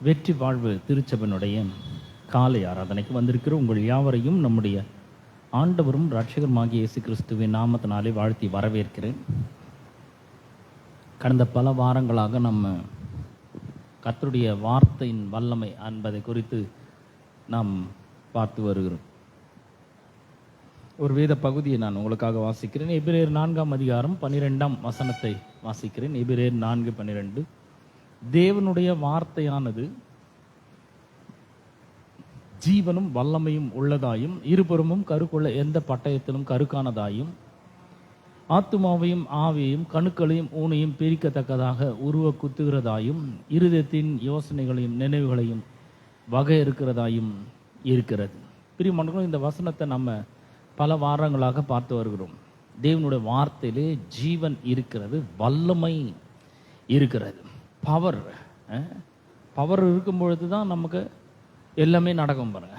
வெற்றி வாழ்வு திருச்சபையினுடைய காலை ஆராதனைக்கு வந்திருக்கிற உங்கள் யாவரையும் நம்முடைய ஆண்டவரும் இரட்சகருமாகிய இயேசு கிறிஸ்துவின் நாமத்தினாலே வாழ்த்தி வரவேற்கிறேன். கடந்த பல வாரங்களாக நம்ம கர்த்தருடைய வார்த்தையின் வல்லமை என்பதை குறித்து நாம் பார்த்து வருகிறோம். ஒரு வேத பகுதியை நான் உங்களுக்காக வாசிக்கிறேன். எபிரேயர் 4ஆம் அதிகாரம் 12ஆம் வசனத்தை வாசிக்கிறேன். எபிரேயர் 4:12. தேவனுடைய வார்த்தையானது ஜீவனும் வல்லமையும் உள்ளதாயும் இருபுறமும் கருக்குள்ள எந்த பட்டயத்திலும் கருக்கானதாயும் ஆத்துமாவையும் ஆவியையும் கணுக்களையும் ஊனையும் பிரிக்கத்தக்கதாக உருவ குத்துகிறதாயும் இருதயத்தின் யோசனைகளையும் நினைவுகளையும் வகை இருக்கிறதாயும் இருக்கிறது. பிரியமானவர்களே, இந்த வசனத்தை நம்ம பல வாரங்களாக பார்த்து வருகிறோம். தேவனுடைய வார்த்தையிலே ஜீவன் இருக்கிறது, வல்லமை இருக்கிறது. பவர் இருக்கும் பொழுது தான் நமக்கு எல்லாமே நடக்கும் பாருங்க.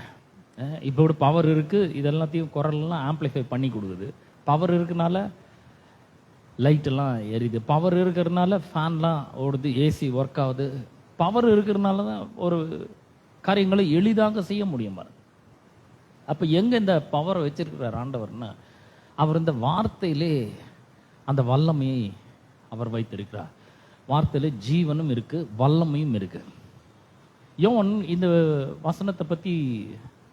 இப்போ பவர் இருக்குது, இதெல்லாத்தையும் குரல்லாம் ஆம்ப்ளிஃபை பண்ணி கொடுக்குது. பவர் இருக்கனால லைட்டெல்லாம் எரியுது, பவர் இருக்கிறதுனால ஃபேன்லாம் ஓடுது, ஏசி ஒர்க் ஆகுது. பவர் இருக்கிறதுனால தான் ஒரு காரியங்களை எளிதாக செய்ய முடியும் பாருங்க. அப்போ எங்கே இந்த பவரை வச்சிருக்கிறார் ஆண்டவர்னா, அவர் இந்த வார்த்தையிலே அந்த வல்லமையை அவர் வைத்திருக்கிறார். வார்த்தையில ஜீவனும் இருக்கு, வல்லமையும் இருக்கு. யோவான் இந்த வசனத்தை பற்றி,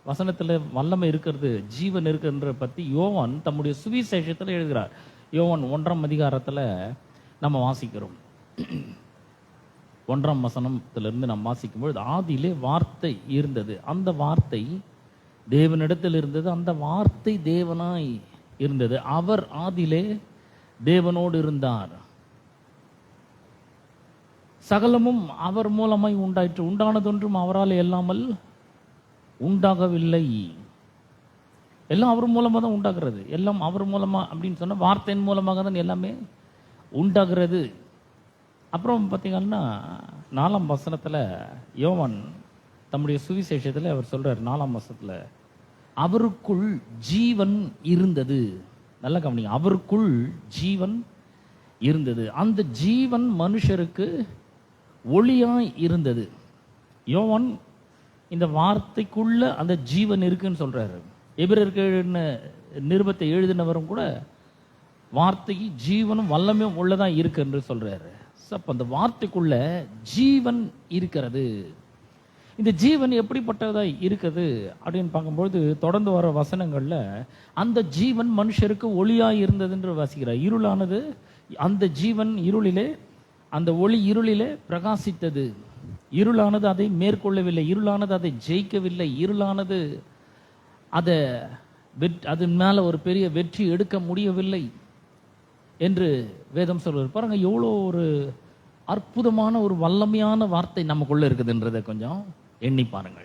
வசனத்தில் வல்லமை இருக்கிறது, ஜீவன் இருக்குன்ற பற்றி யோவான் தம்முடைய சுவிசேஷத்தில் எழுதுகிறார். யோவான் 1ஆம் அதிகாரத்தில் நம்ம வாசிக்கிறோம். 1ஆம் வசனத்திலிருந்து நாம் வாசிக்கும்பொழுது, ஆதியிலே வார்த்தை இருந்தது, அந்த வார்த்தை தேவனிடத்தில் இருந்தது, அந்த வார்த்தை தேவனாய் இருந்தது, அவர் ஆதியிலே தேவனோடு இருந்தார், சகலமும் அவர் மூலமாய் உண்டாயிற்று, உண்டானதொன்றும் அவரால் இல்லாமல் உண்டாகவில்லை. எல்லாம் அவர் மூலமாக தான் உண்டாகிறது, எல்லாம் அவர் மூலமா அப்படின்னு சொன்னால் வார்த்தையின் மூலமாக தான் எல்லாமே உண்டாகிறது. அப்புறம் பார்த்தீங்கன்னா 4ஆம் வசனத்தில் யோவான் தம்முடைய சுவிசேஷத்தில் அவர் சொல்றார், 4ஆம் வசனத்தில் அவருக்குள் ஜீவன் இருந்தது. நல்லா கவனிங்க, அவருக்குள் ஜீவன் இருந்தது, அந்த ஜீவன் மனுஷருக்கு ஒளியாய் இருந்தது. யோவான் இந்த வார்த்தைக்குள்ள அந்த ஜீவன் இருக்குன்னு சொல்றாரு. எபிரேயருக்கு நிருபத்தை எழுதினவரும் கூட வார்த்தைக்கு ஜீவனும் வல்லமையும் உள்ளதான் இருக்கு என்று சொல்றாரு. அப்ப அந்த வார்த்தைக்குள்ள ஜீவன் இருக்கிறது. இந்த ஜீவன் எப்படிப்பட்டதா இருக்குது அப்படின்னு பார்க்கும்பொழுது, தொடர்ந்து வர வசனங்கள்ல அந்த ஜீவன் மனுஷருக்கு ஒளியாய் இருந்தது என்று வாசிக்கிறார். இருளானது அந்த ஜீவன் இருளிலே, அந்த ஒளி இருளிலே பிரகாசித்தது, இருளானது அதை மேற்கொள்ளவில்லை, இருளானது அதை ஜெயிக்கவில்லை, இருளானது அதை அதன் மேல ஒரு பெரிய வெற்றி எடுக்க முடியவில்லை என்று வேதம் சொல்றாரு. பாருங்க, எவ்வளோ ஒரு அற்புதமான ஒரு வல்லமையான வார்த்தை நமக்குள்ள இருக்குதுன்றதை கொஞ்சம் எண்ணி பாருங்க.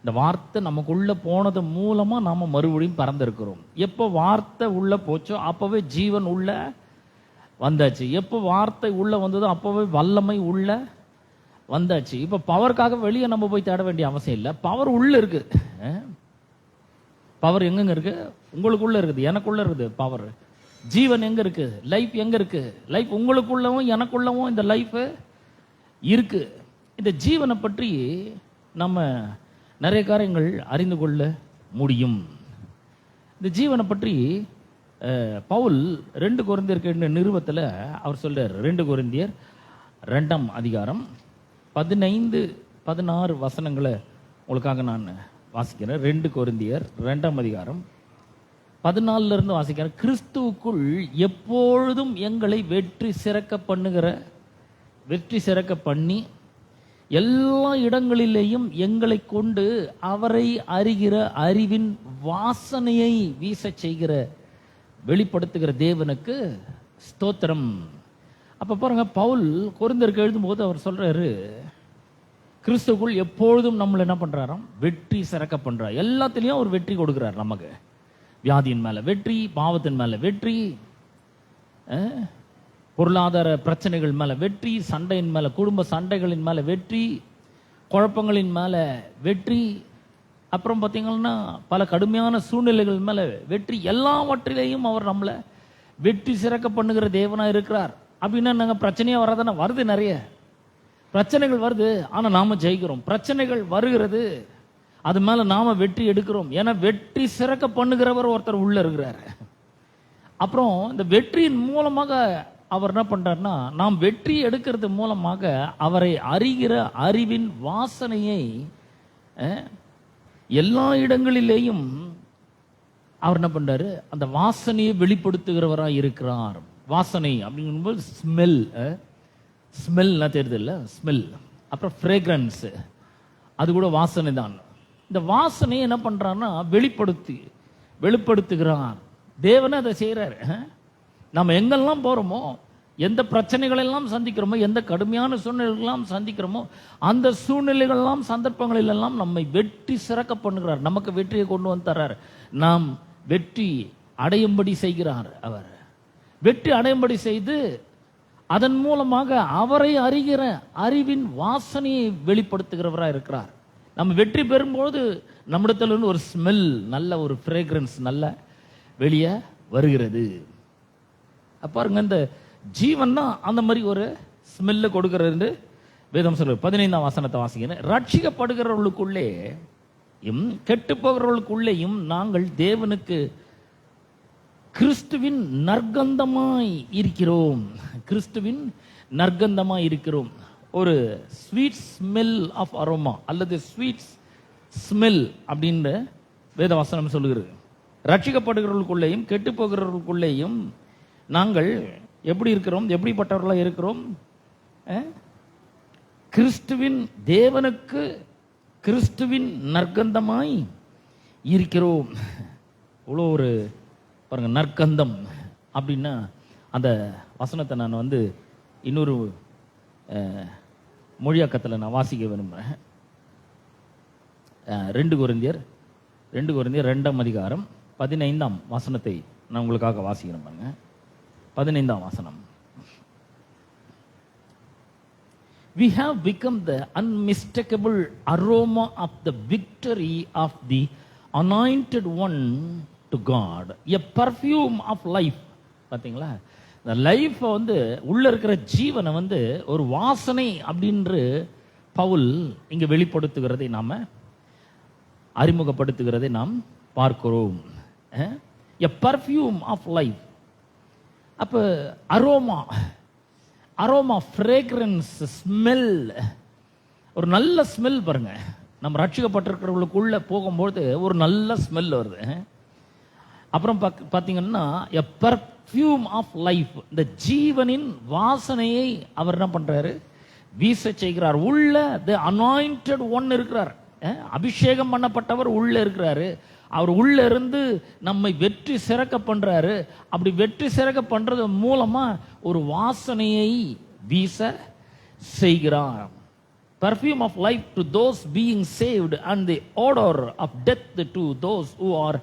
இந்த வார்த்தை நமக்குள்ள போனது மூலமா நாம மறுபடியும் பறந்திருக்கிறோம். எப்போ வார்த்தை உள்ள போச்சோ அப்பவே ஜீவன் உள்ள வந்தாச்சு. எப்போ வார்த்தை உள்ள வந்ததோ அப்பவே வல்லமை உள்ள வந்தாச்சு. இப்போ பவருக்காக வெளியே நம்ம போய் தேட வேண்டிய அவசியம் இல்லை, பவர் உள்ள இருக்கு. பவர் எங்கெங்க இருக்கு? உங்களுக்குள்ள இருக்குது, எனக்குள்ள இருக்குது பவர். ஜீவன் எங்க இருக்கு? லைஃப் எங்க இருக்கு? லைஃப் உங்களுக்குள்ளவும் எனக்குள்ளவும் இந்த லைஃப் இருக்கு. இந்த ஜீவனை பற்றி நம்ம நிறைய காரியங்கள் அறிந்து கொள்ள முடியும். இந்த ஜீவனை பற்றி பவுல் 2 கொரிந்தியர் நிருபத்தில் அவர் சொல்றார். 2 கொரிந்தியர் 2ஆம் அதிகாரம் 15-16 வசனங்களை உங்களுக்காக நான் வாசிக்கிறேன். 2 கொரிந்தியர் 2ஆம் அதிகாரம் 14 இருந்து வாசிக்கிறேன். கிறிஸ்துவுக்குள் எப்பொழுதும் எங்களை வெற்றி சிறக்க பண்ணி எல்லா இடங்களிலேயும் எங்களை கொண்டு அவரை அறிகிற அறிவின் வாசனையை வீச செய்கிற வெளிப்படுத்துகிற தேவனுக்கு ஸ்தோத்திரம். அப்ப பாருங்க, பவுல் கொரிந்தியருக்கு எழுதும்போது அவர் சொல்றாரு, கிறிஸ்துவுக்குள் எப்பொழுதும் நம்மளை என்ன பண்றாராம்? வெற்றி சிறக்க பண்றார். எல்லாத்திலையும் அவர் வெற்றி கொடுக்கிறார் நமக்கு. வியாதியின் மேல வெற்றி, பாவத்தின் மேல வெற்றி, பொருளாதார பிரச்சனைகள் மேல வெற்றி, சண்டையின் மேல, குடும்ப சண்டைகளின் மேல வெற்றி, குழப்பங்களின் மேல வெற்றி, அப்புறம் பார்த்தீங்கன்னா பல கடுமையான சூழ்நிலைகள் மேல வெற்றி, எல்லாவற்றிலேயும் அவர் நம்மளை வெற்றி சிறக்க பண்ணுகிற தேவனா இருக்கிறார். அப்படின்னா நாங்கள் பிரச்சனையாக வராதானே வருது நிறைய. பிரச்சனைகள் வருது, ஆனா நாம ஜெயிக்கிறோம். பிரச்சனைகள் வருகிறது, அது மேல நாம வெற்றி எடுக்கிறோம். ஏன்னா வெற்றி சிறக்க பண்ணுகிறவர் ஒருத்தர் உள்ள இருக்கிறாரு. அப்புறம் இந்த வெற்றியின் மூலமாக அவர் என்ன பண்றாருன்னா, நாம் வெற்றி எடுக்கிறது மூலமாக அவரை அறிகிற அறிவின் வாசனையை எல்லா இடங்களிலேயும் அவர் என்ன பண்றாரு, அந்த வாசனையை வெளிப்படுத்துகிறவராக இருக்கிறார். வாசனை அப்படிங்கும்போது ஸ்மெல், ஸ்மெல்னா தெரியுது இல்ல, ஸ்மெல். அப்புறம் ஃப்ரேக்ரன்ஸ், அது கூட வாசனை தான். இந்த வாசனையை என்ன பண்றாருன்னா வெளிப்படுத்துகிறார். தேவனே அதை செய்யறாரு. நம்ம எங்கெல்லாம் போறோமோ, எந்த பிரச்சனைகள் எல்லாம் சந்திக்கிறோமோ, எந்த கடுமையான சூழ்நிலைகளெல்லாம் சந்திக்கிறோமோ, அந்த சூழ்நிலைகளெல்லாம் சந்தர்ப்பங்களில் எல்லாம் நம்மை வெற்றி சிறக்க பண்ணுகிறார். நமக்கு வெற்றியை கொண்டு வந்து தர்றார். நாம் வெற்றி அடையும்படி செய்கிறார். அவர் வெற்றி அடையும்படி செய்து அதன் மூலமாக அவரை அறிகிற அறிவின் வாசனையை வெளிப்படுத்துகிறவராக இருக்கிறார். நம்ம வெற்றி பெறும்போது நம்மிடத்தில் ஒரு ஸ்மெல், நல்ல ஒரு ஃப்ரேக்ரன்ஸ் நல்ல வெளியே வருகிறது. பாருங்க, இந்த ஜீவன் தான் அந்த மாதிரி ஒரு ஸ்மெல்ல கொடுக்கிறது. வேதம் சொல்ற 15ஆம் வசனத்தை வாசிக்கிறேன். ரட்சிக்கப்படுகிறவர்களுக்குள்ளே கெட்டு போகிறவர்களுக்குள்ளேயும் நாங்கள் தேவனுக்கு கிறிஸ்துவின் நற்கந்தமாய் இருக்கிறோம். கிறிஸ்துவின் நற்கந்தமாய் இருக்கிறோம். ஒரு ஸ்வீட் ஸ்மெல் ஆஃப் அரோமா அல்லது ஸ்வீட் ஸ்மெல் அப்படின்னு வேதவசனம் சொல்லுகிறது. ரட்சிக்கப்படுகிறவர்களுக்குள்ளேயும் கெட்டு போகிறவர்களுக்குள்ளேயும் நாங்கள் எப்படி இருக்கிறோம், எப்படிப்பட்டவர்களாக இருக்கிறோம்? கிறிஸ்துவின் தேவனுக்கு கிறிஸ்துவின் நற்கந்தமாய் இருக்கிறோம். இவ்வளோ ஒரு பாருங்க, நற்கந்தம் அப்படின்னா அந்த வசனத்தை நான் இன்னொரு மொழியாக்கத்தில் நான் வாசிக்க விரும்புகிறேன். 2 கொரிந்தியர் 2ஆம் அதிகாரம் 15ஆம் வசனத்தை நான் உங்களுக்காக வாசிக்கிறேன். பாருங்க, 15ஆம் வசனம். We have become the unmistakable aroma of the victory of the anointed one to God, a perfume of life. பாத்தீங்களா, இந்த லைஃப் உள்ள இருக்கிற ஜீவனை ஒரு வாசனை அப்படின்று பவுல் இங்க வெளிப்படுத்துகிறதை நாம அறிமுகப்படுத்துகிறதை நாம் பார்க்கிறோம். a perfume of life. அப்ப அரோமா ஃப்ரேக்ரன்ஸ், ஸ்மெல், ஒரு நல்ல ஸ்மெல். பாருங்க, நம்ம ரட்சிக்கப்பட்டிருக்கிறவங்களுக்குள்ள போகும்போது ஒரு நல்ல ஸ்மெல் வருது. அப்புறம் பார்த்தீங்கன்னா a perfume of life, இந்த ஜீவனின் வாசனையை அவர் என்ன பண்றாரு, வீச செய்கிறார். உள்ள the anointed one இருக்கிறார், அபிஷேகம் பண்ணப்பட்டவர் உள்ள இருக்கிறாரு. அவர் உள்ள இருந்து நம்மை வெற்றி சிறக்க பண்றாரு. அப்படி வெற்றி சிறக்க பண்றது மூலமா ஒரு வாசனையை வீச செய்கிறார். perfume of life to those being saved and the odor of death to those who are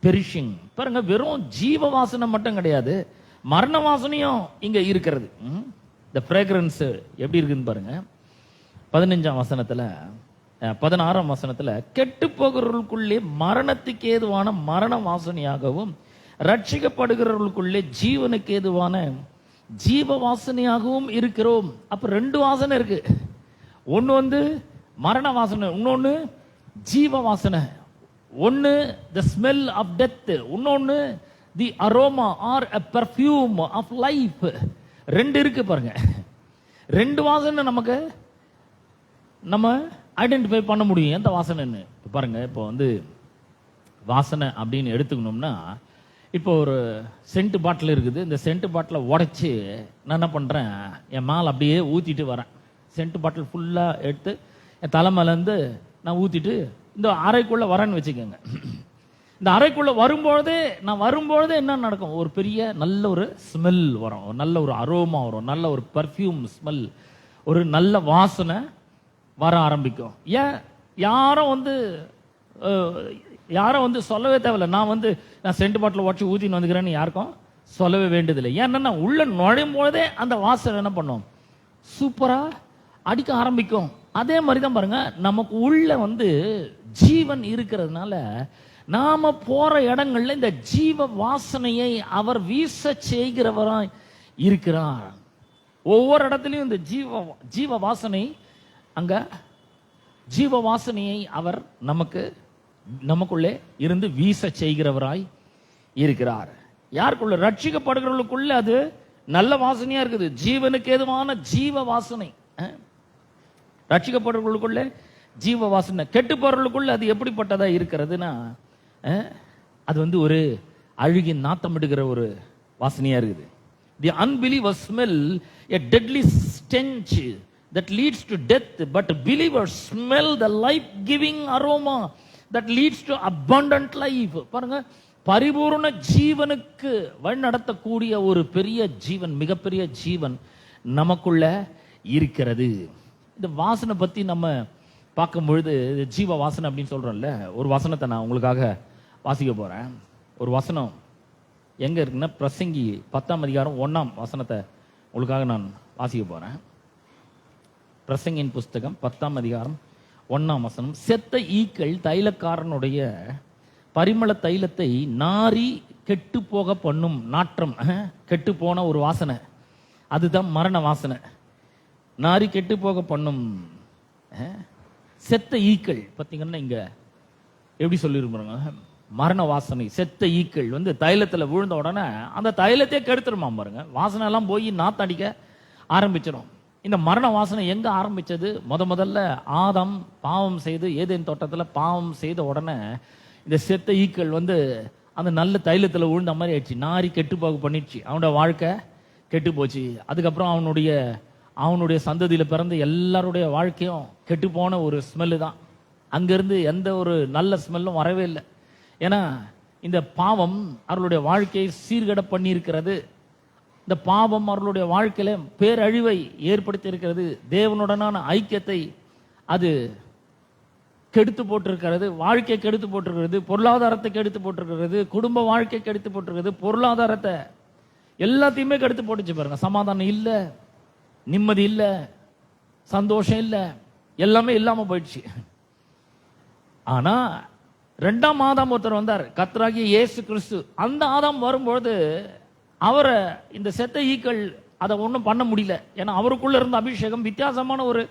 perishing. பாருங்க, வெறும் ஜீவ வாசனை மட்டும் கிடையாது, மரண வாசனையும் இங்க இருக்கிறது. இந்த fragrance எப்படி இருக்குன்னு பாருங்க. 15ஆம் வசனத்துல 16ஆம் வசனத்துல, கெட்டு போகிறவர்களுக்குள்ளே மரணத்துக்கு ஏதுவான மரண வாசனையாகவும் ரட்சிக்கப்படுகிறவர்களுக்குள்ளே ஜீவனுக்கு ஏதுவான ஜீவ வாசனையாகவும் இருக்கிறோம். அப்ப 2 வாசனை இருக்கு. ஒன்னு மரண வாசனை, இன்னொன்னு ஜீவ வாசனை. ஒன்னு the smell of death, இன்னொன்னு the aroma or a perfume of life. 2 இருக்கு பாருங்க. 2 வாசனை நமக்கு நம்ம ஐடென்டிஃபை பண்ண முடியும் எந்த வாசனைன்னு. பாருங்க, இப்போ வாசனை அப்படின்னு எடுத்துக்கணும்னா, இப்போ ஒரு சென்ட் பாட்டில் இருக்குது. இந்த சென்ட் பாட்டிலை உடைச்சி நான் என்ன பண்ணுறேன், என் மேலே அப்படியே ஊற்றிட்டு வரேன். சென்ட் பாட்டில் ஃபுல்லாக எடுத்து என் தலைமையிலேருந்து நான் ஊற்றிட்டு இந்த அறைக்குள்ளே வரேன்னு வச்சுக்கோங்க. இந்த அறைக்குள்ளே வரும்பொழுதே என்ன நடக்கும், ஒரு பெரிய நல்ல ஒரு ஸ்மெல் வரும், நல்ல ஒரு அரோமா வரும், நல்ல ஒரு பர்ஃப்யூம் ஸ்மெல், ஒரு நல்ல வாசனை வர ஆரம்பிக்கும். ஏன் யாரும் சொல்லவே தேவையில்லை. நான் சென்ட் பாட்டில் உடச்சி ஊற்றின்னு வந்துக்கிறேன்னு யாருக்கும் சொல்லவே வேண்டியதில்லை. ஏன்னா உள்ள நுழையும் போதே அந்த வாசனை என்ன பண்ணும், சூப்பரா அடிக்க ஆரம்பிக்கும். அதே மாதிரி தான் பாருங்க, நமக்கு உள்ள ஜீவன் இருக்கிறதுனால நாம போற இடங்கள்ல இந்த ஜீவ வாசனையை அவர் வீச செய்கிறவராய் இருக்கிறார். ஒவ்வொரு இடத்துலையும் இந்த ஜீவ வாசனை, அங்க ஜீவ வாசனையை அவர் நமக்குள்ளே இருந்து வீச செய்கிறவராய் இருக்கிறார். யாருக்குள்ள? ரட்சிக்கப்படுகிறவர்களுக்குள்ள அது நல்ல வாசனையா இருக்குது. ஜீவனுக்கு ஏதுவான ஜீவ வாசனை. ரட்சிக்கப்படுறவர்களுக்குள்ள ஜீவ வாசனை. கெட்டு போறவர்களுக்குள்ள அது எப்படிப்பட்டதா இருக்கிறதுனா, அது வந்து ஒரு அழுகி நாத்தமிடுகிற ஒரு வாசனையா இருக்குது. The unbelievers smell a deadly stench that leads to death, but believers smell the life-giving aroma that leads to abundant life. பாருங்க, பரிபூர்ண ஜீவனுக்கு வழி நடத்தக்கூடிய ஒரு பெரிய ஜீவன், மிகப்பெரிய ஜீவன் நமக்குள்ள இருக்கிறது. இந்த வாசனை பத்தி நம்ம பார்க்கும் பொழுது, ஜீவ வாசனை அப்படின்னு சொல்றோம்ல, ஒரு வசனத்தை நான் உங்களுக்காக வாசிக்க போறேன். ஒரு வசனம் எங்க இருக்குன்னா, பிரசங்கி 10ஆம் அதிகாரம் 1ஆம் வசனத்தை உங்களுக்காக நான் வாசிக்க போறேன். பிரசங்கின் புஸ்தகம் 10ஆம் அதிகாரம் 1ஆம் வசனம். செத்த ஈக்கள் தைலக்காரனுடைய பரிமள தைலத்தை நாரி கெட்டு போக பண்ணும் நாற்றம். கெட்டு போன ஒரு வாசனை, அதுதான் மரண வாசனை. நாரி கெட்டு போக பண்ணும் செத்த ஈக்கள். பார்த்தீங்கன்னா இங்க எப்படி சொல்லிருப்பாங்க, மரண வாசனை. செத்த ஈக்கள் வந்து தைலத்துல விழுந்த உடனே அந்த தைலத்தையே கெடுத்துருமா பாருங்க. வாசனை எல்லாம் போய் நாத்தடிக்க ஆரம்பிச்சிடும். இந்த மரண வாசனை எங்க ஆரம்பிச்சது? முதல்ல ஆதாம் பாவம் செய்து ஏதேன் தோட்டத்துல பாவம் செய்த உடனே இந்த செத்த ஈக்கள் வந்து அந்த நல்ல தைலத்துல விழுந்த மாதிரி ஆயிடுச்சு. நாரி கெட்டு போக பண்ணிடுச்சு. அவனோட வாழ்க்கை கெட்டு போச்சு. அதுக்கப்புறம் அவனுடைய சந்ததியில பிறந்த எல்லாருடைய வாழ்க்கையும் கெட்டு போன ஒரு ஸ்மெல்லு தான். அங்கிருந்து எந்த ஒரு நல்ல ஸ்மெல்லும் வரவே இல்லை. ஏன்னா இந்த பாவம் அவர்களுடைய வாழ்க்கையை சீர்கட பண்ணி இருக்கிறது. இந்த பாவம் அவர்களுடைய வாழ்க்கையில பேரழிவை ஏற்படுத்தி இருக்கிறது. தேவனுடனான ஐக்கியத்தை அது கெடுத்து போட்டிருக்கிறது. வாழ்க்கையை கெடுத்து போட்டிருக்கிறது. பொருளாதாரத்தை கெடுத்து போட்டிருக்கிறது. குடும்ப வாழ்க்கை கெடுத்து போட்டிருக்கிறது. பொருளாதாரத்தை எல்லாத்தையுமே கெடுத்து போட்டுச்சு பாருங்க. சமாதானம் இல்லை, நிம்மதி இல்லை, சந்தோஷம் இல்லை, எல்லாமே இல்லாம போயிடுச்சு. ஆனா 2ஆம் ஆதாம் ஒருத்தர் வந்தார், கர்த்தராகிய இயேசு கிறிஸ்து. அந்த ஆதாம் வரும்பொழுது அவரை இந்த செத்த ஈக்கள் அதை ஒன்றும் பண்ண முடியல. ஏன்னா அவருக்குள்ள இருந்த அபிஷேகம் வித்தியாசமான ஒரு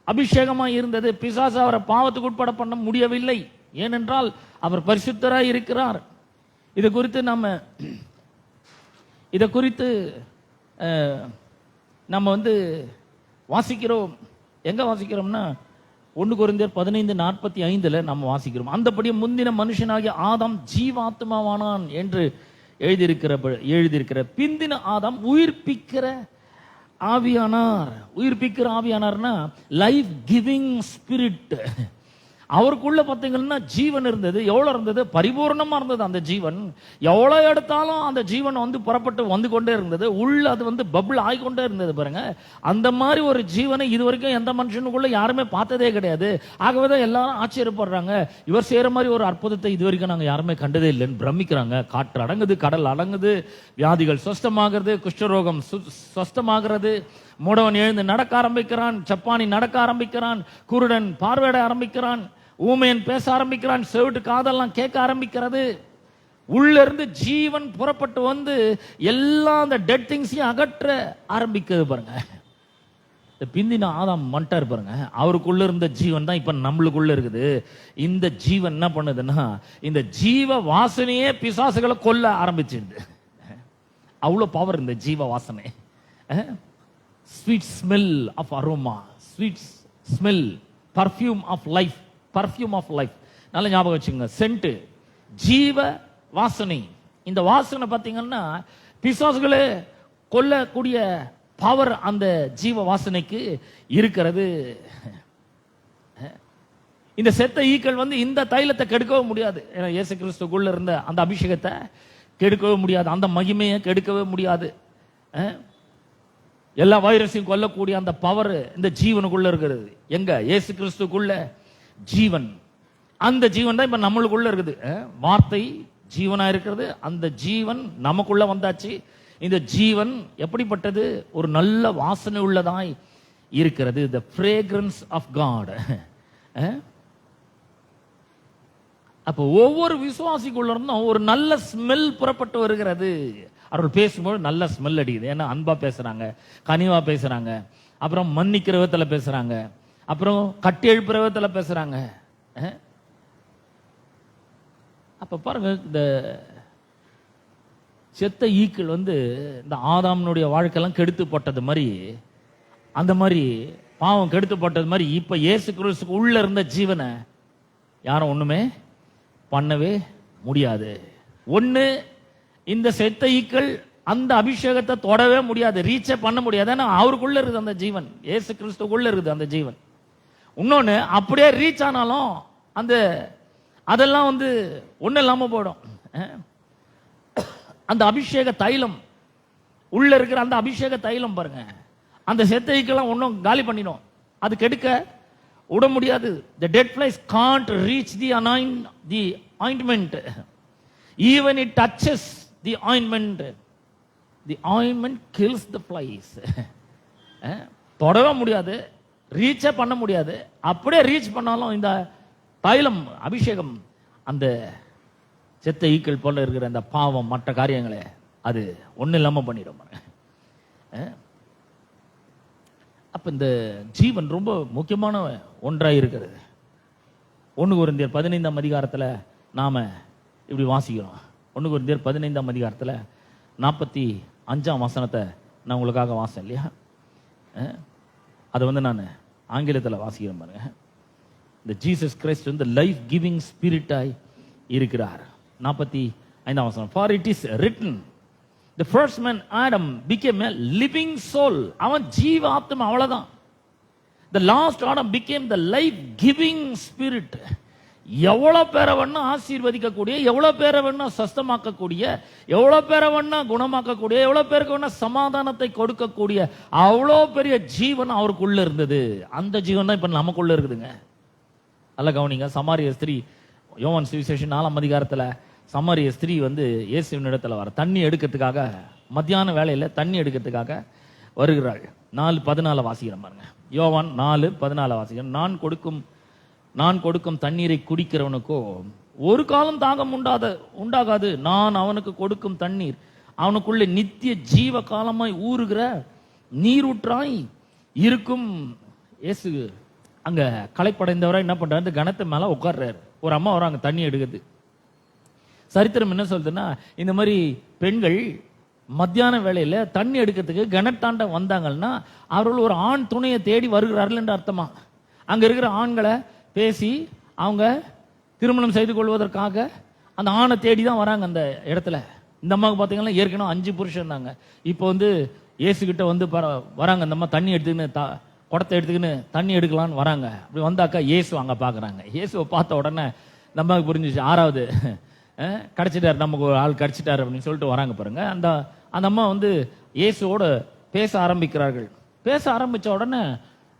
அபிஷேகமா இருந்தது. பிசாசு அவரை பாவத்துக்கு உட்பட பண்ண முடியவில்லை. ஏனென்றால் அவர் பரிசுத்தராய் இருக்கிறார். இதை குறித்து நம்ம வந்து வாசிக்கிறோம். எங்க வாசிக்கிறோம்னா 1 கொரிந்தியர் 15:45 நம்ம வாசிக்கிறோம். அந்தபடி முந்தின மனுஷனாகிய ஆதாம் ஜீவாத்மாவானான் என்று எழுதியிருக்கிற பிந்தின ஆதாம் உயிர்ப்பிக்கிற ஆவியானார். உயிர்ப்பிக்கிற ஆவியானார்னா லைஃப் கிவிங் ஸ்பிரிட். அவருக்குள்ள பார்த்தீங்கன்னா ஜீவன் இருந்தது. எவ்வளவு இருந்தது? பரிபூர்ணமா இருந்தது. அந்த ஜீவன் எவ்வளவு எடுத்தாலும் அந்த ஜீவன் வந்து புறப்பட்டு வந்து கொண்டே இருந்தது. உள்ள அது வந்து பபிள் ஆகிக்கொண்டே இருந்தது பாருங்க. அந்த மாதிரி ஒரு ஜீவனை இதுவரைக்கும் எந்த மனுஷனுக்குள்ள யாருமே பார்த்ததே கிடையாது. ஆகவேதான் எல்லாரும் ஆச்சரியப்படுறாங்க. இவர் செய்யற மாதிரி ஒரு அற்புதத்தை இதுவரைக்கும் நாங்க யாருமே கண்டதே இல்லைன்னு பிரமிக்கிறாங்க. காற்று அடங்குது, கடல் அடங்குது, வியாதிகள் சொஸ்தமாகிறது, குஷ்டரோகம் சொஸ்தமாகிறது, மூடவன் எழுந்து நடக்க ஆரம்பிக்கிறான், சப்பானி நடக்க ஆரம்பிக்கிறான், குருடன் பார்வையிட ஆரம்பிக்கிறான், ஊமையன் பேச ஆரம்பிக்கிறான், செவிட்டு காதெல்லாம் கேட்க ஆரம்பிக்கிறது. உள்ள இருந்து ஜீவன் புறப்பட்டு வந்து எல்லா அந்த டெட் திங்ஸையும் அகற்ற ஆரம்பிக்கிறது பாருங்க. இந்த பிந்தின ஆதாம் மண்டார் பாருங்க. அவருக்குள்ள இருந்த ஜீவன் தான் இப்ப நம்மளுக்குள்ள இருக்குது. இந்த ஜீவன் என்ன பண்ணுதுன்னா, இந்த ஜீவ வாசனையே பிசாசுகளை கொல்ல ஆரம்பிச்சிருது. அவ்வளவு பவர் இந்த ஜீவ வாசனை. Sweet smell of aroma, sweet smell, perfume of life, perfume of life. நல்ல ஞாபகம் வச்சுங்க. சென்ட், ஜீவ வாசனை. இந்த வாசனை பார்த்தீங்கன்னா பிசாசுகளே கொல்லக்கூடிய பவர் அந்த ஜீவ வாசனைக்கு இருக்கிறது. இந்த செத்த ஈக்கள் வந்து இந்த தைலத்தை கெடுக்கவும் முடியாது. ஏன்னா இயேசு கிறிஸ்துக்குள்ள இருந்த அந்த அபிஷேகத்தை கெடுக்கவே முடியாது. அந்த மகிமையை கெடுக்கவே முடியாது. எல்லா வைரஸையும் கொல்லக்கூடிய அந்த பவர் இந்த ஜீவனுக்குள்ள இருக்கிறது. எங்க? இயேசு கிறிஸ்துக்குள்ள ஜீவன். அந்த ஜீவன் தான் இப்ப நம்மளுக்குள்ள இருக்குது. வார்த்தை ஜீவனா இருக்கிறது. அந்த ஜீவன் நமக்குள்ள வந்தாச்சு. இந்த ஜீவன் எப்படிப்பட்டது? ஒரு நல்ல வாசனை உள்ளதாய் இருக்கிறது. the fragrance of God. அப்போ ஒவ்வொரு விசுவாசிக்குள்ள இருந்தும் ஒரு நல்ல ஸ்மெல் புறப்பட்டு வருகிறது. அவர்கள் பேசும்போது நல்ல ஸ்மெல் அடிக்குது. ஏன்னா அன்பா பேசுறாங்க, கனிவா பேசுறாங்க, அப்புறம் மன்னிக்கிற விதத்துல பேசுறாங்க, அப்புறம் கட்டி எழுப்புற விதத்துல பேசுறாங்க. அப்ப பாருங்க, இந்த செத்த ஈக்கள் இந்த ஆதாம்னுடைய வாழ்க்கையெல்லாம் கெடுத்து போட்டது மாதிரி, அந்த மாதிரி பாவம் கெடுத்து போட்டது மாதிரி இப்ப இயேசு கிறிஸ்துக்கு உள்ள இருந்த ஜீவனை யாரும் ஒண்ணுமே பண்ணவே முடியாது. ஒண்ணு, இந்த செத்த ஈக்கள் அந்த அபிஷேகத்தை தொடவே முடியாது, ரீச்சே பண்ண முடியாது. ஏன்னா அவருக்குள்ள இருக்குது அந்த ஜீவன், இயேசு கிறிஸ்துக்குள்ள இருக்குது அந்த ஜீவன். இன்னொன்னு, அப்படியே ரீச் ஆனாலும் அதெல்லாம் ஒண்ணு இல்லாம போயிடும். அந்த அபிஷேக தைலம் உள்ள இருக்கிற அந்த அபிஷேக தைலம் பாருங்க, அந்த செத்த ஈக்கெல்லாம் ஒன்னும் காலி பண்ணிடும், அது கெடுக்க விட முடியாது. The dead flies can't reach the ointment. Even it touches the ointment. The ointment kills the flies. தொடவே முடியாது, ரீச்சே பண்ண முடியாது. அப்படியே ரீச் பண்ணாலும் இந்த தைலம் அபிஷேகம் அந்த செத்த ஈக்கள் போல இருக்கிற அந்த பாவம் மற்ற காரியங்களை அது ஒண்ணு இல்லாம பண்ணிடும். அப்ப இந்த ஜீவன் ரொம்ப முக்கியமான ஒன்றாய் இருக்கிறது. 1 கொரிந்தியர் 15ஆம் அதிகாரத்துல நாம இப்படி வாசிக்கிறோம். 1 கொரிந்தியர் 15ஆம் அதிகாரத்துல 45ஆம் வசனத்தை நான் உங்களுக்காக வாசம் இல்லையா, அதை நான் ஆங்கிலத்தில் வாசிக்கிறேன் பாருங்க. இந்த ஜீசஸ் கிரைஸ்ட் லைஃப் கிவிங் ஸ்பிரிட்டாய் இருக்கிறார். 45ஆம் வசனம், for it is written, the first man Adam became a living soul. அவன் ஜீவ ஆத்மா, அவ்வளவுதான். The last Adam became the life giving spirit. எவ்வளவு பேரை வேணா ஆசீர்வதிக்கக்கூடிய, எவ்வளவு பேரை வேணா சஸ்தமாக்கக்கூடிய, எவ்வளவு பேரை வேணா குணமாக்கக்கூடிய, எவ்வளவு பேருக்கு வேணா சமாதானத்தை கொடுக்கக்கூடிய அவ்வளோ பெரிய ஜீவன் அவருக்குள்ள இருந்தது. அந்த ஜீவன் தான் இப்ப நமக்குள்ள இருக்குதுங்க. அல்ல கவனிங்க, சமாரிய ஸ்திரீ, யோவான் சுவிசேஷம் 4ஆம் அதிகாரத்துல சமாரிய ஸ்திரீ இயேசுவின் இடத்துல வர தண்ணி எடுக்கிறதுக்காக, மத்தியான வேலையில தண்ணி எடுக்கிறதுக்காக வருகிறாள். 4:14 வாசிக்கிறேன் பாருங்க. யோவான் 4:14 வாசிக்கிறேன். நான் கொடுக்கும் தண்ணீரை குடிக்கிறவனுக்கோ ஒரு காலம் தாகம் உண்டாகாது. நான் அவனுக்கு கொடுக்கும் தண்ணீர் அவனுக்குள்ள நித்திய ஜீவ காலமாய் ஊறுகிற நீரூற்றாய் இருக்கும். இயேசு அங்க களைப்படைந்தவரா என்ன பண்றாரு, கணத்து மேல உட்கார்றாரு. ஒரு அம்மா வராங்க தண்ணி எடுக்குது. சரித்திரம் என்ன சொல்றதுன்னா, இந்த மாதிரி பெண்கள் மத்தியான வேளையில தண்ணி எடுக்கிறதுக்கு கிணத்தாண்ட வந்தாங்கன்னா அவர்கள் ஒரு ஆண் துணையை தேடி வருகிறார்கள் என்று அர்த்தமா. அங்க இருக்கிற ஆண்களை பேசி அவங்க திருமணம் செய்து கொள்வதற்காக அந்த ஆணை தேடி தான் வராங்க அந்த இடத்துல. இந்த அம்மாவுக்கு பார்த்தீங்கன்னா ஏற்கனவே 5 புருஷன் இருந்தாங்க. இப்போ இயேசு கிட்ட வராங்க. அந்த அம்மா தண்ணி எடுத்துக்கின்னு குடத்தை எடுத்துக்கின்னு தண்ணி எடுக்கலான்னு வராங்க. அப்படி வந்தாக்கா இயேசு அங்க பாக்குறாங்க. இயேசுவை பார்த்த உடனே நம்ம புரிஞ்சிச்சு, 6வது கிடைச்சிட்டாரு, நமக்கு ஒரு ஆள் கிடைச்சிட்டாரு அப்படின்னு சொல்லிட்டு வராங்க பாருங்க. அந்த அம்மா இயேசுவோட பேச ஆரம்பிக்கிறார்கள். பேச ஆரம்பிச்ச உடனே